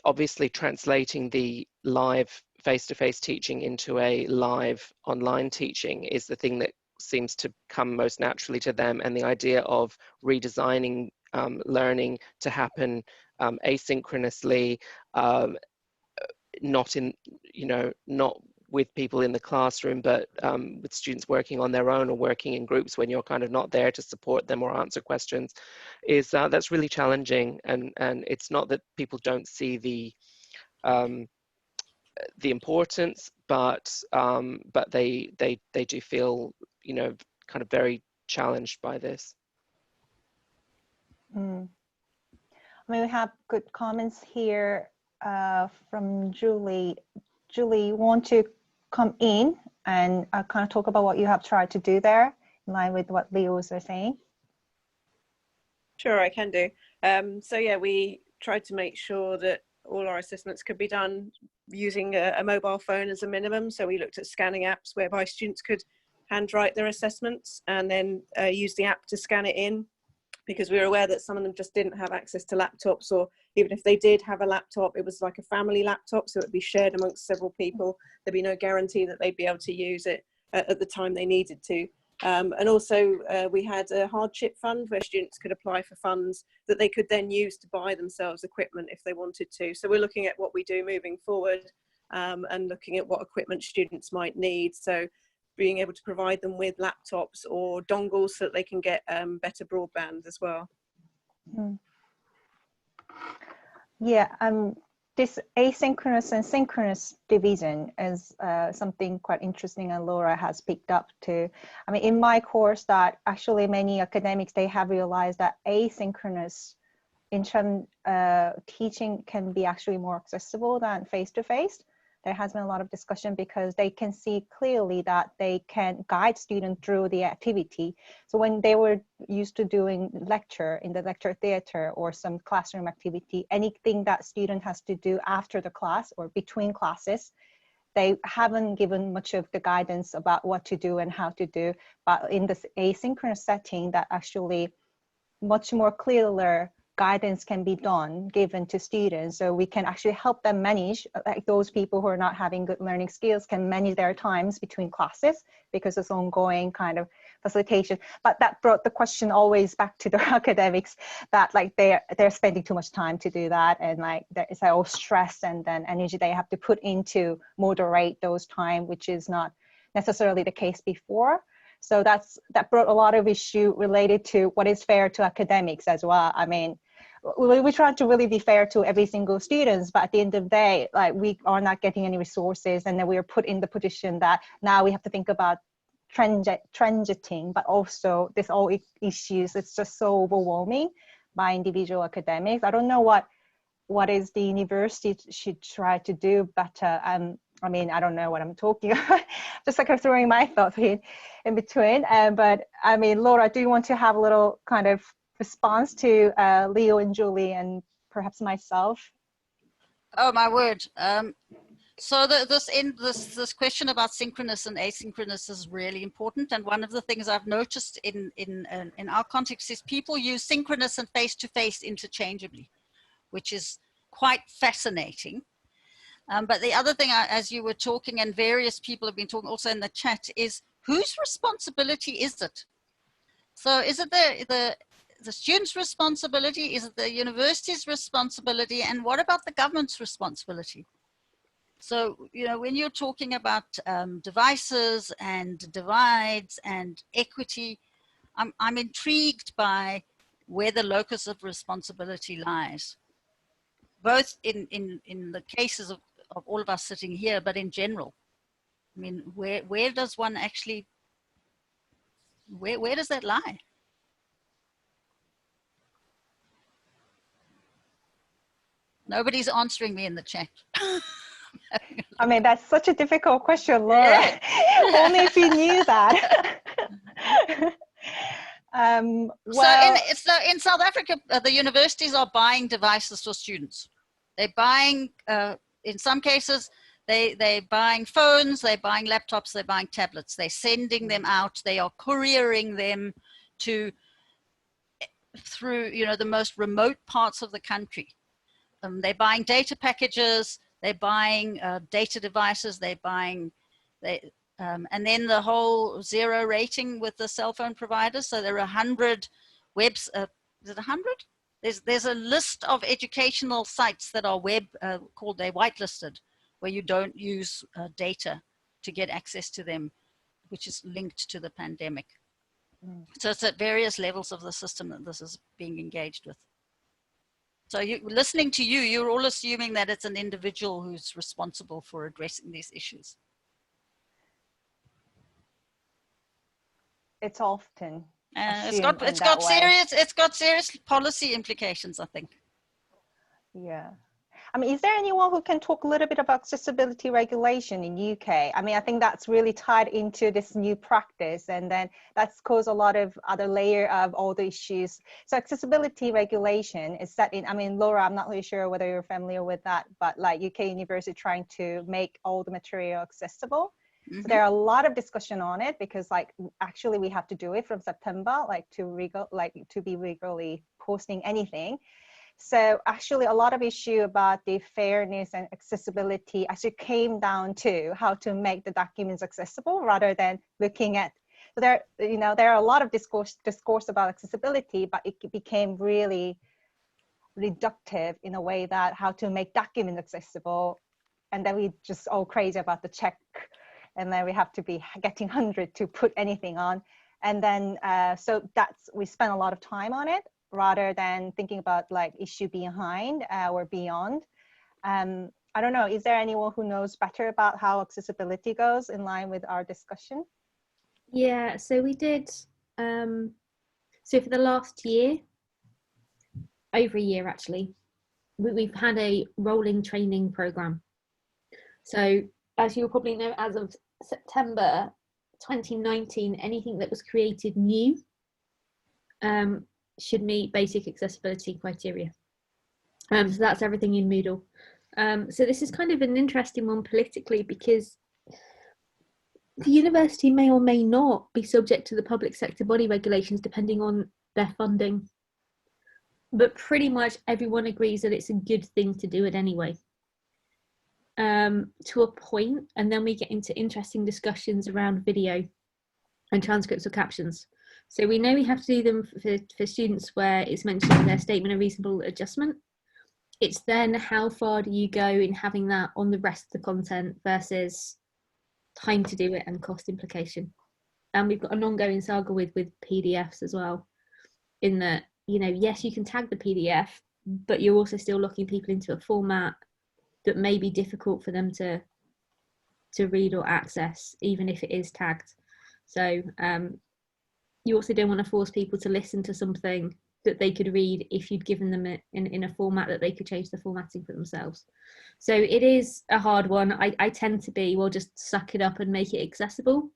obviously translating the live face-to-face teaching into a live online teaching is the thing that seems to come most naturally to them, and the idea of redesigning learning to happen asynchronously, not with people in the classroom, but with students working on their own or working in groups when you're kind of not there to support them or answer questions, is that's really challenging. And it's not that people don't see the importance, but they do feel kind of very challenged by this. I mean, we have good comments here from Julie. Julie, you want to come in and kind of talk about what you have tried to do there, in line with what Leo was saying? Sure, I can do. So yeah, we tried to make sure that all our assessments could be done using a mobile phone as a minimum. So we looked at scanning apps whereby students could handwrite their assessments and then use the app to scan it in, because we were aware that some of them just didn't have access to laptops, or even if they did have a laptop, it was like a family laptop, so it would be shared amongst several people. There'd be no guarantee that they'd be able to use it at the time they needed to. And also we had a hardship fund where students could apply for funds that they could then use to buy themselves equipment if they wanted to. So we're looking at what we do moving forward, and looking at what equipment students might need. So being able to provide them with laptops or dongles so that they can get better broadband as well. Yeah, this asynchronous and synchronous division is something quite interesting, and Laura has picked up too. I mean, in my course, that actually many academics, they have realized that asynchronous teaching can be actually more accessible than face-to-face. There has been a lot of discussion because they can see clearly that they can guide students through the activity. So when they were used to doing lecture in the lecture theater or some classroom activity, anything that student has to do after the class or between classes, they haven't given much of the guidance about what to do and how to do. But in this asynchronous setting, that actually much more clearer guidance can be given to students, so we can actually help them manage, like those people who are not having good learning skills can manage their times between classes because it's ongoing kind of facilitation. But that brought the question always back to the academics, that like they're spending too much time to do that, and like it's all stress and then energy they have to put into moderate those time, which is not necessarily the case before. So that brought a lot of issue related to what is fair to academics as well. I mean, we try to really be fair to every single student, but at the end of the day, like we are not getting any resources, and then we are put in the position that now we have to think about transiting, but also this all issues. It's just so overwhelming by individual academics. I don't know what is the university should try to do better. I mean, I don't know what I'm talking about, just like I'm throwing my thoughts in between. But I mean, Laura, do you want to have a little kind of response to Leo and Julie and perhaps myself? Oh my word. So this question about synchronous and asynchronous is really important. And one of the things I've noticed in our context is people use synchronous and face-to-face interchangeably, which is quite fascinating. But the other thing, as you were talking, and various people have been talking also in the chat, is whose responsibility is it? So is it the student's responsibility? Is it the university's responsibility? And what about the government's responsibility? So, you know, when you're talking about devices and divides and equity, I'm intrigued by where the locus of responsibility lies, both in the cases of all of us sitting here, but in general. I mean, where does one actually, where does that lie? Nobody's answering me in the chat. I mean, that's such a difficult question, Laura. Only if you knew that. Well, so in South Africa, the universities are buying devices for students. They're buying, in some cases, they're buying phones, they're buying laptops, they're buying tablets. They're sending them out. They are couriering them through, you know, the most remote parts of the country. They're buying data packages. They're buying data devices. They're buying, and then the whole zero rating with the cell phone providers. So there are 100 webs. Is it 100? There's a list of educational sites that are called, they're whitelisted, where you don't use data to get access to them, which is linked to the pandemic. So it's at various levels of the system that this is being engaged with. So listening to you, you're all assuming that it's an individual who's responsible for addressing these issues. it's often it's got serious policy implications, I think. Yeah. I mean, is there anyone who can talk a little bit about accessibility regulation in UK? I mean, I think that's really tied into this new practice, and then that's caused a lot of other layer of all the issues. So accessibility regulation is set in, I mean, Laura, I'm not really sure whether you're familiar with that, but like UK University trying to make all the material accessible. Mm-hmm. So there are a lot of discussion on it, because like actually we have to do it from September, like to be regularly posting anything. So actually a lot of issue about the fairness and accessibility actually came down to how to make the documents accessible rather than looking at, so there are a lot of discourse about accessibility, but it became really reductive in a way that how to make documents accessible. And then we just all crazy about the check. And then we have to be getting 100 to put anything on. And then, so we spent a lot of time on it, rather than thinking about like issue behind or beyond. I don't know, is there anyone who knows better about how accessibility goes in line with our discussion? Yeah, so we did, so for the last year, over a year actually, we've had a rolling training program. So as you'll probably know, as of September 2019, anything that was created new should meet basic accessibility criteria. So that's everything in Moodle. So this is kind of an interesting one politically, because the university may or may not be subject to the public sector body regulations depending on their funding. But pretty much everyone agrees that it's a good thing to do it anyway. To a point, and then we get into interesting discussions around video and transcripts or captions. So we know we have to do them for students where it's mentioned in their statement of reasonable adjustment. It's then how far do you go in having that on the rest of the content versus time to do it and cost implication. And we've got an ongoing saga with PDFs as well, in that, you know, yes, you can tag the PDF, but you're also still locking people into a format that may be difficult for them to read or access, even if it is tagged. So you also don't want to force people to listen to something that they could read if you'd given them it in a format that they could change the formatting for themselves. So it is a hard one. I tend to be, well, just suck it up and make it accessible,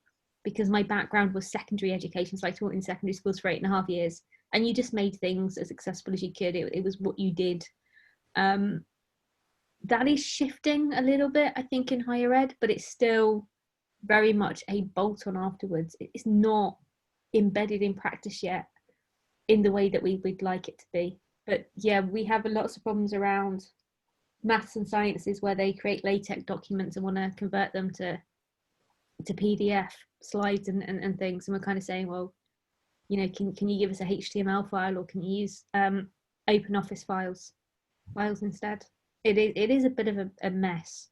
because my background was secondary education. So I taught in secondary schools for 8.5 years, and you just made things as accessible as you could. It was what you did. That is shifting a little bit, I think, in higher ed, but it's still very much a bolt on afterwards. It's not embedded in practice yet in the way that we'd like it to be. But yeah, we have lots of problems around maths and sciences where they create LaTeX documents and want to convert them to PDF slides and things, and we're kind of saying, well, you know, can you give us a HTML file, or can you use open office files instead? It is a bit of a mess.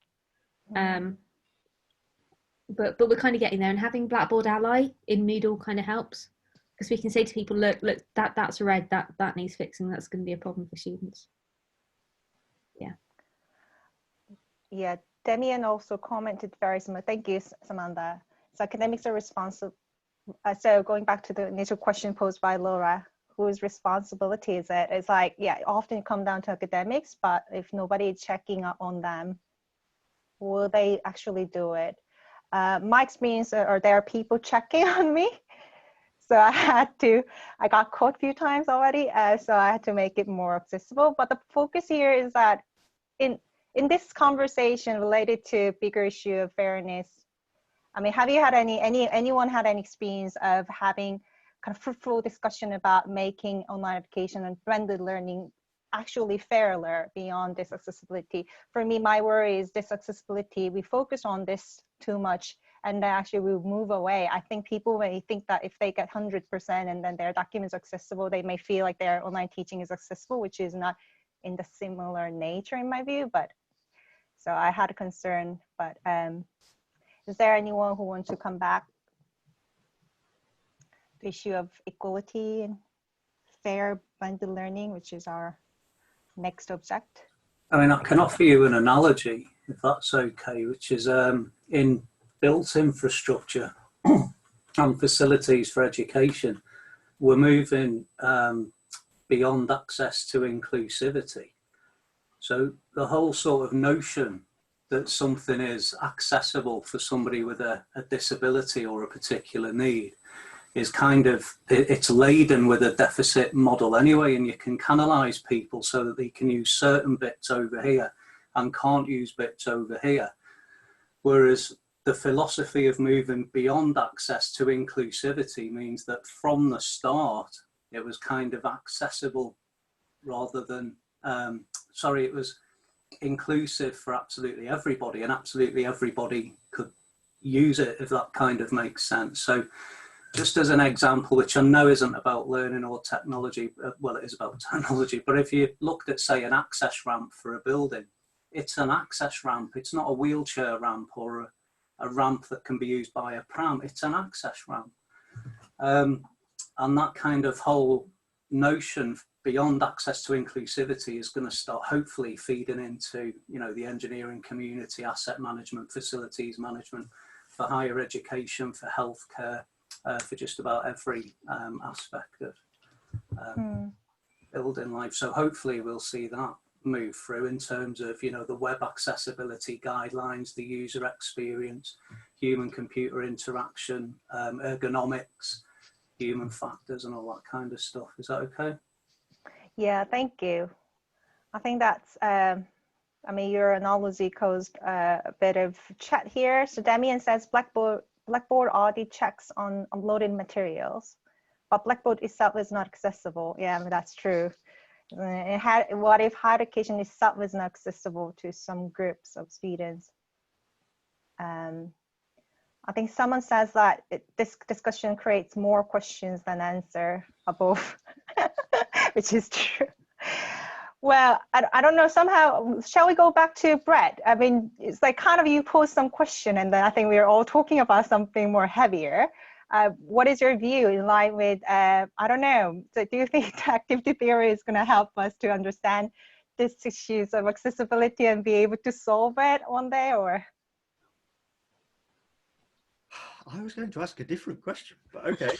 But we're kind of getting there, and having Blackboard Ally in Moodle kind of helps, because we can say to people, look, that's red, that needs fixing, that's going to be a problem for students. Yeah, Demian also commented very similar. Thank you, Samantha. So academics are responsible. So going back to the initial question posed by Laura, whose responsibility is it? It's like, yeah, often come down to academics, but if nobody is checking up on them, will they actually do it? My experience are there are people checking on me. So I got caught a few times already. So I had to make it more accessible. But the focus here is that in this conversation related to bigger issue of fairness, I mean, have you had anyone had any experience of having kind of fruitful discussion about making online education and blended learning actually fairer beyond this accessibility? For me, my worry is this accessibility, we focus on this too much, and then actually we move away. I think people may think that if they get 100% and then their documents are accessible, they may feel like their online teaching is accessible, which is not in the similar nature in my view. But so I had a concern, but is there anyone who wants to come back? The issue of equality and fair blended learning, which is our next object. I mean, I can offer you an analogy, if that's okay, which is in built infrastructure and facilities for education, we're moving beyond access to inclusivity. So the whole sort of notion that something is accessible for somebody with a disability or a particular need is kind of, it's laden with a deficit model anyway, and you can canalize people so that they can use certain bits over here and can't use bits over here. Whereas the philosophy of moving beyond access to inclusivity means that from the start, it was kind of accessible rather than, it was inclusive for absolutely everybody, and absolutely everybody could use it, if that kind of makes sense. So just as an example, which I know isn't about learning or technology, well, it is about technology, but if you looked at, say, an access ramp for a building, it's an access ramp. It's not a wheelchair ramp or a ramp that can be used by a pram. It's an access ramp. And that kind of whole notion beyond access to inclusivity is going to start hopefully feeding into, you know, the engineering community, asset management, facilities management, for higher education, for healthcare, for just about every aspect of building life. So hopefully we'll see that move through in terms of, you know, the web accessibility guidelines, the user experience, human computer interaction, ergonomics, human factors, and all that kind of stuff. Is that okay? Yeah, thank you. I think that's, I mean, your analogy caused a bit of chat here. So Damian says Blackboard audit checks on uploaded materials, but Blackboard itself is not accessible. Yeah, I mean, that's true. What if higher education itself is not accessible to some groups of students? I think someone says that this discussion creates more questions than answer above, which is true. Well, I don't know, somehow, shall we go back to Brett? I mean, it's like kind of you pose some question and then I think we're all talking about something more heavier. What is your view in line with, I don't know, so do you think activity theory is going to help us to understand these issues of accessibility and be able to solve it one day, or? I was going to ask a different question, but okay.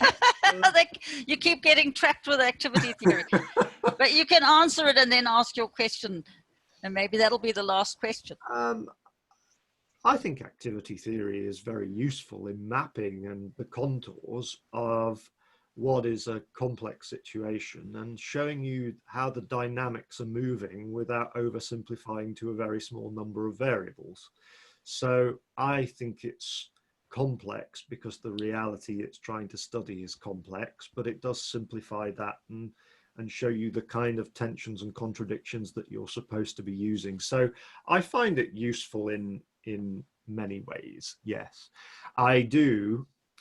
You keep getting trapped with activity theory. But you can answer it and then ask your question. And maybe that'll be the last question. I think activity theory is very useful in mapping and the contours of what is a complex situation and showing you how the dynamics are moving without oversimplifying to a very small number of variables. So I think it's complex because the reality it's trying to study is complex, but it does simplify that and show you the kind of tensions and contradictions that you're supposed to be using. So I find it useful in many ways, yes.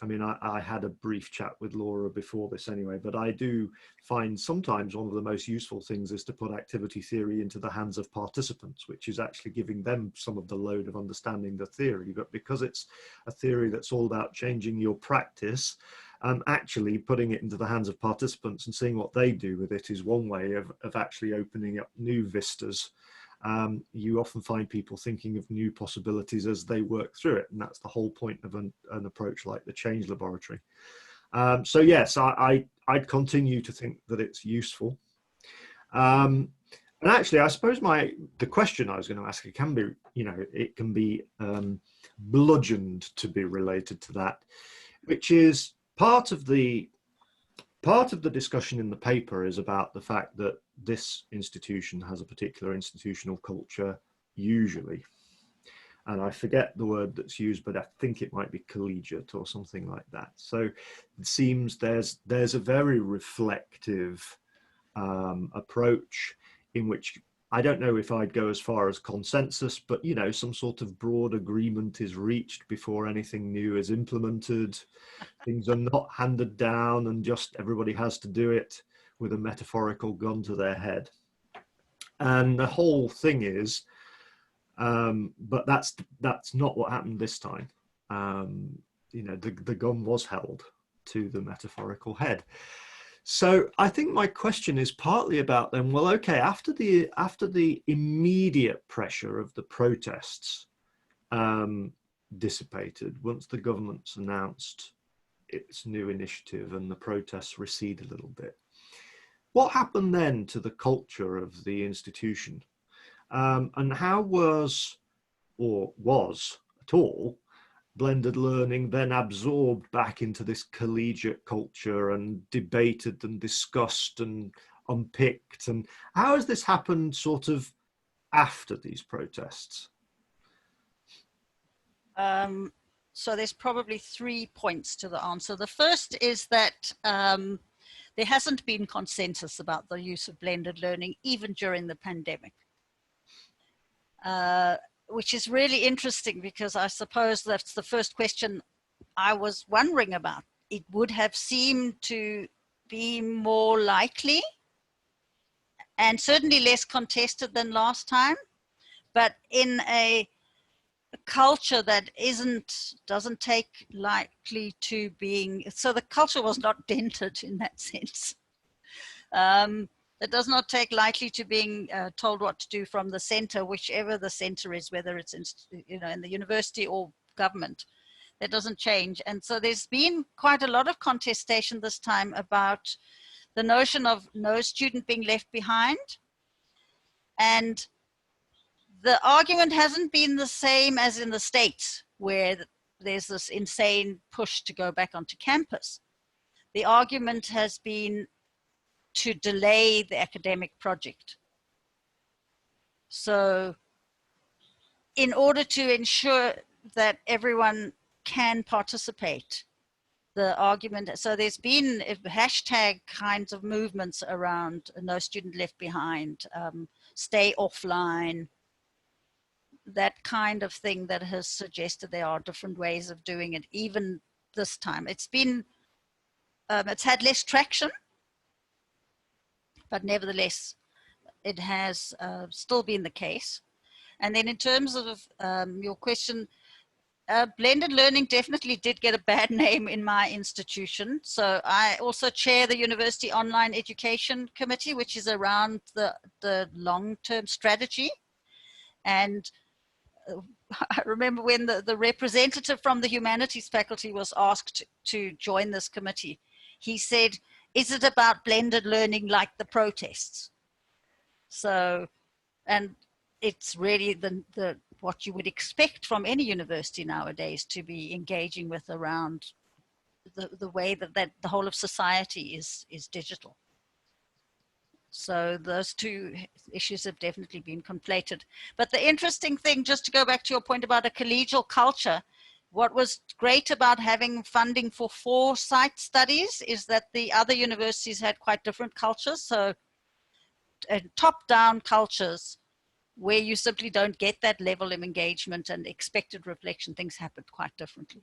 I mean, I had a brief chat with Laura before this anyway, but I do find sometimes one of the most useful things is to put activity theory into the hands of participants, which is actually giving them some of the load of understanding the theory. But because it's a theory that's all about changing your practice, actually putting it into the hands of participants and seeing what they do with it is one way of actually opening up new vistas. You often find people thinking of new possibilities as they work through it, and that's the whole point of an approach like the Change Laboratory. So yes, I'd continue to think that it's useful. And actually, I suppose the question I was going to ask, it can be, it can be bludgeoned to be related to that, which is part of the discussion in the paper is about the fact that this institution has a particular institutional culture, usually. And I forget the word that's used, but I think it might be collegiate or something like that. So it seems there's a very reflective approach in which I don't know if I'd go as far as consensus, but, some sort of broad agreement is reached before anything new is implemented. Things are not handed down and just everybody has to do it with a metaphorical gun to their head. And the whole thing is, but that's not what happened this time. The gun was held to the metaphorical head. So I think my question is partly about then, well, okay, after the immediate pressure of the protests dissipated, once the government's announced its new initiative and the protests recede a little bit, what happened then to the culture of the institution? And how was at all blended learning then absorbed back into this collegiate culture and debated and discussed and unpicked? And how has this happened sort of after these protests? So there's probably 3 points to the answer. The first is that there hasn't been consensus about the use of blended learning, even during the pandemic. Which is really interesting because I suppose that's the first question I was wondering about. It would have seemed to be more likely and certainly less contested than last time, but in a culture that doesn't take likely to being, so the culture was not dented in that sense. It does not take likely to being told what to do from the center, whichever the center is, whether it's in the university or government. That doesn't change. And so there's been quite a lot of contestation this time about the notion of no student being left behind. And the argument hasn't been the same as in the States, where there's this insane push to go back onto campus. The argument has been to delay the academic project. So in order to ensure that everyone can participate, the argument, so there's been hashtag kinds of movements around no student left behind, stay offline, that kind of thing that has suggested there are different ways of doing it, even this time. It's been, it's had less traction, but nevertheless, it has still been the case. And then in terms of your question, blended learning definitely did get a bad name in my institution. So I also chair the University Online Education Committee, which is around the long-term strategy. And I remember when the representative from the humanities faculty was asked to join this committee, he said, is it about blended learning like the protests? So, and it's really the what you would expect from any university nowadays to be engaging with around the way that the whole of society is digital. So those two issues have definitely been conflated. But the interesting thing, just to go back to your point about a collegial culture, what was great about having funding for 4 site studies is that the other universities had quite different cultures. So top-down cultures where you simply don't get that level of engagement and expected reflection, things happen quite differently.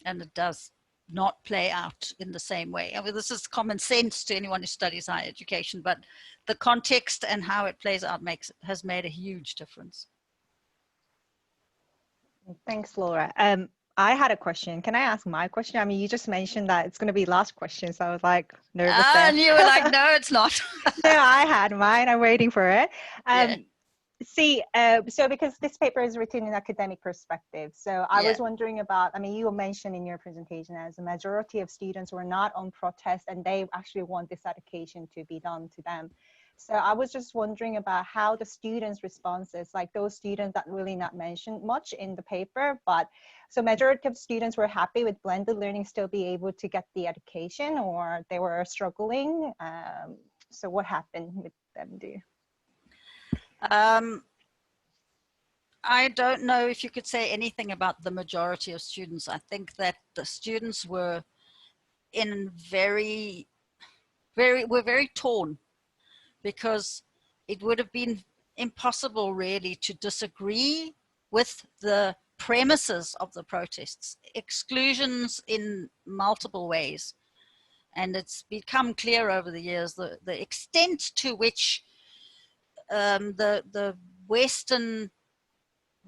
And it does not play out in the same way. I mean, this is common sense to anyone who studies higher education, but the context and how it plays out has made a huge difference. Thanks, Laura. I had a question. Can I ask my question? I mean, you just mentioned that it's going to be last question, so I was like nervous. And you were like, no, it's not. No, I had mine. I'm waiting for it. Yeah. See, so because this paper is written in academic perspective, so I was wondering about, I mean, you mentioned in your presentation as a majority of students were not on protest and they actually want this education to be done to them. So I was just wondering about how the students' responses, like those students that really not mentioned much in the paper, but so majority of students were happy with blended learning, still be able to get the education, or they were struggling. So what happened with them, do you? I don't know if you could say anything about the majority of students. I think that the students were in very torn, because it would have been impossible really to disagree with the premises of the protests, exclusions in multiple ways. And it's become clear over the years the extent to which the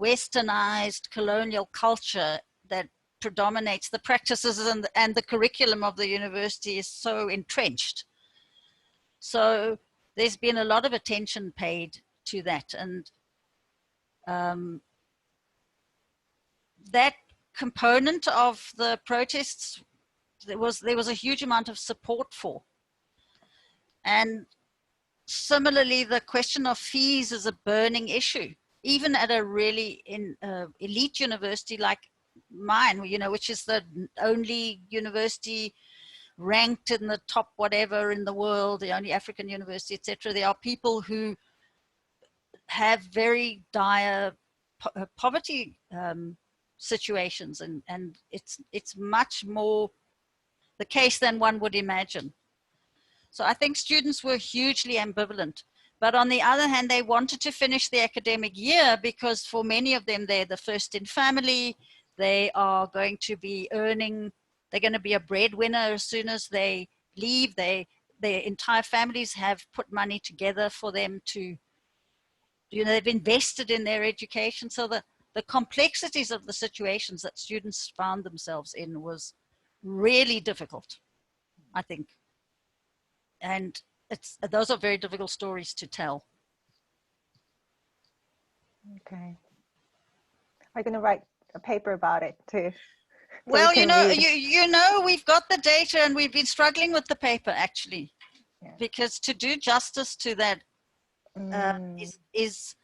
westernized colonial culture that predominates the practices and the curriculum of the university is so entrenched. So there's been a lot of attention paid to that, and that component of the protests there was a huge amount of support for. And similarly, the question of fees is a burning issue, even at a really elite university like mine, you know, which is the only university ranked in the top whatever in the world, the only African university, etc. There are people who have very dire poverty situations, and it's much more the case than one would imagine. So I think students were hugely ambivalent. But on the other hand, they wanted to finish the academic year because for many of them, they're the first in family. They are going to be earning, they're going to be a breadwinner as soon as they leave. Their entire families have put money together for them to, you know, they've invested in their education. So the complexities of the situations that students found themselves in was really difficult, I think. And those are very difficult stories to tell. Okay. I'm going to write a paper about it too. Well, you know, we've got the data and we've been struggling with the paper actually, because to do justice to that is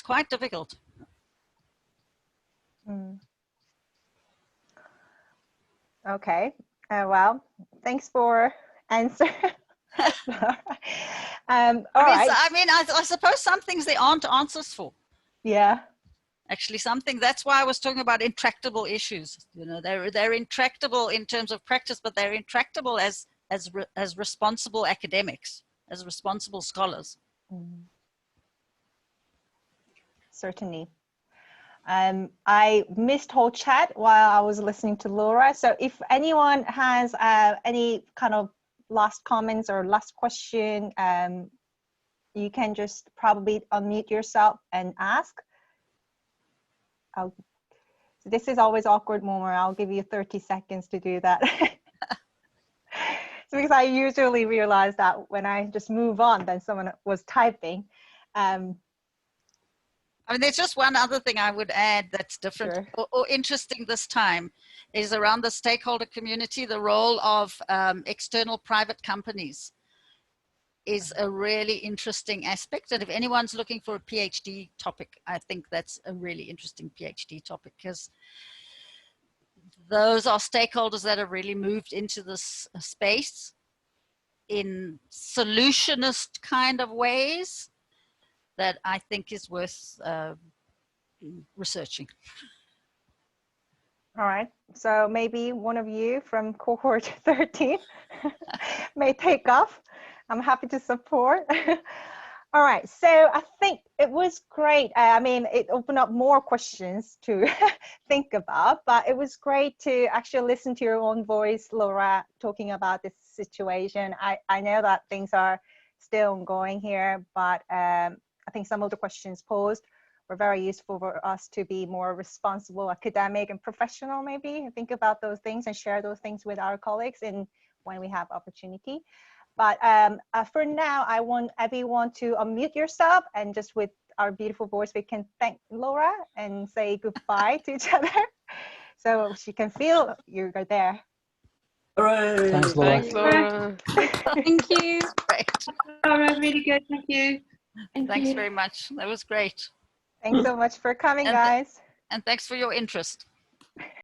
quite difficult. Okay. Well, thanks for answer. I mean, I suppose some things there aren't answers for. Yeah. Actually, that's why I was talking about intractable issues. You know, they're intractable in terms of practice, but they're intractable as responsible academics, as responsible scholars. Certainly. I missed whole chat while I was listening to Laura. So if anyone has any kind of last comments or last question, you can just probably unmute yourself and ask. So this is always awkward moment. I'll give you 30 seconds to do that. So because I usually realize that when I just move on, then someone was typing. I mean, there's just one other thing I would add that's different or interesting this time. is around the stakeholder community. The role of external private companies is a really interesting aspect. And if anyone's looking for a PhD topic, I think that's a really interesting PhD topic, because those are stakeholders that have really moved into this space in solutionist kind of ways that I think is worth researching. All right, so maybe one of you from cohort 13 may take off. I'm happy to support. All right, so I think it was great. I mean, it opened up more questions to think about, but it was great to actually listen to your own voice, Laura, talking about this situation. I know that things are still ongoing here, but I think some of the questions posed were very useful for us to be more responsible, academic and professional, maybe, and think about those things and share those things with our colleagues when we have opportunity. But for now, I want everyone to unmute yourself, and just with our beautiful voice, we can thank Laura and say goodbye to each other, so she can feel you're there. Hooray! Thanks, Laura. Thanks, Laura. Thank you. Great. Laura, really good. Thank you. Thanks very much. That was great. Thanks so much for coming, And guys. And thanks for your interest.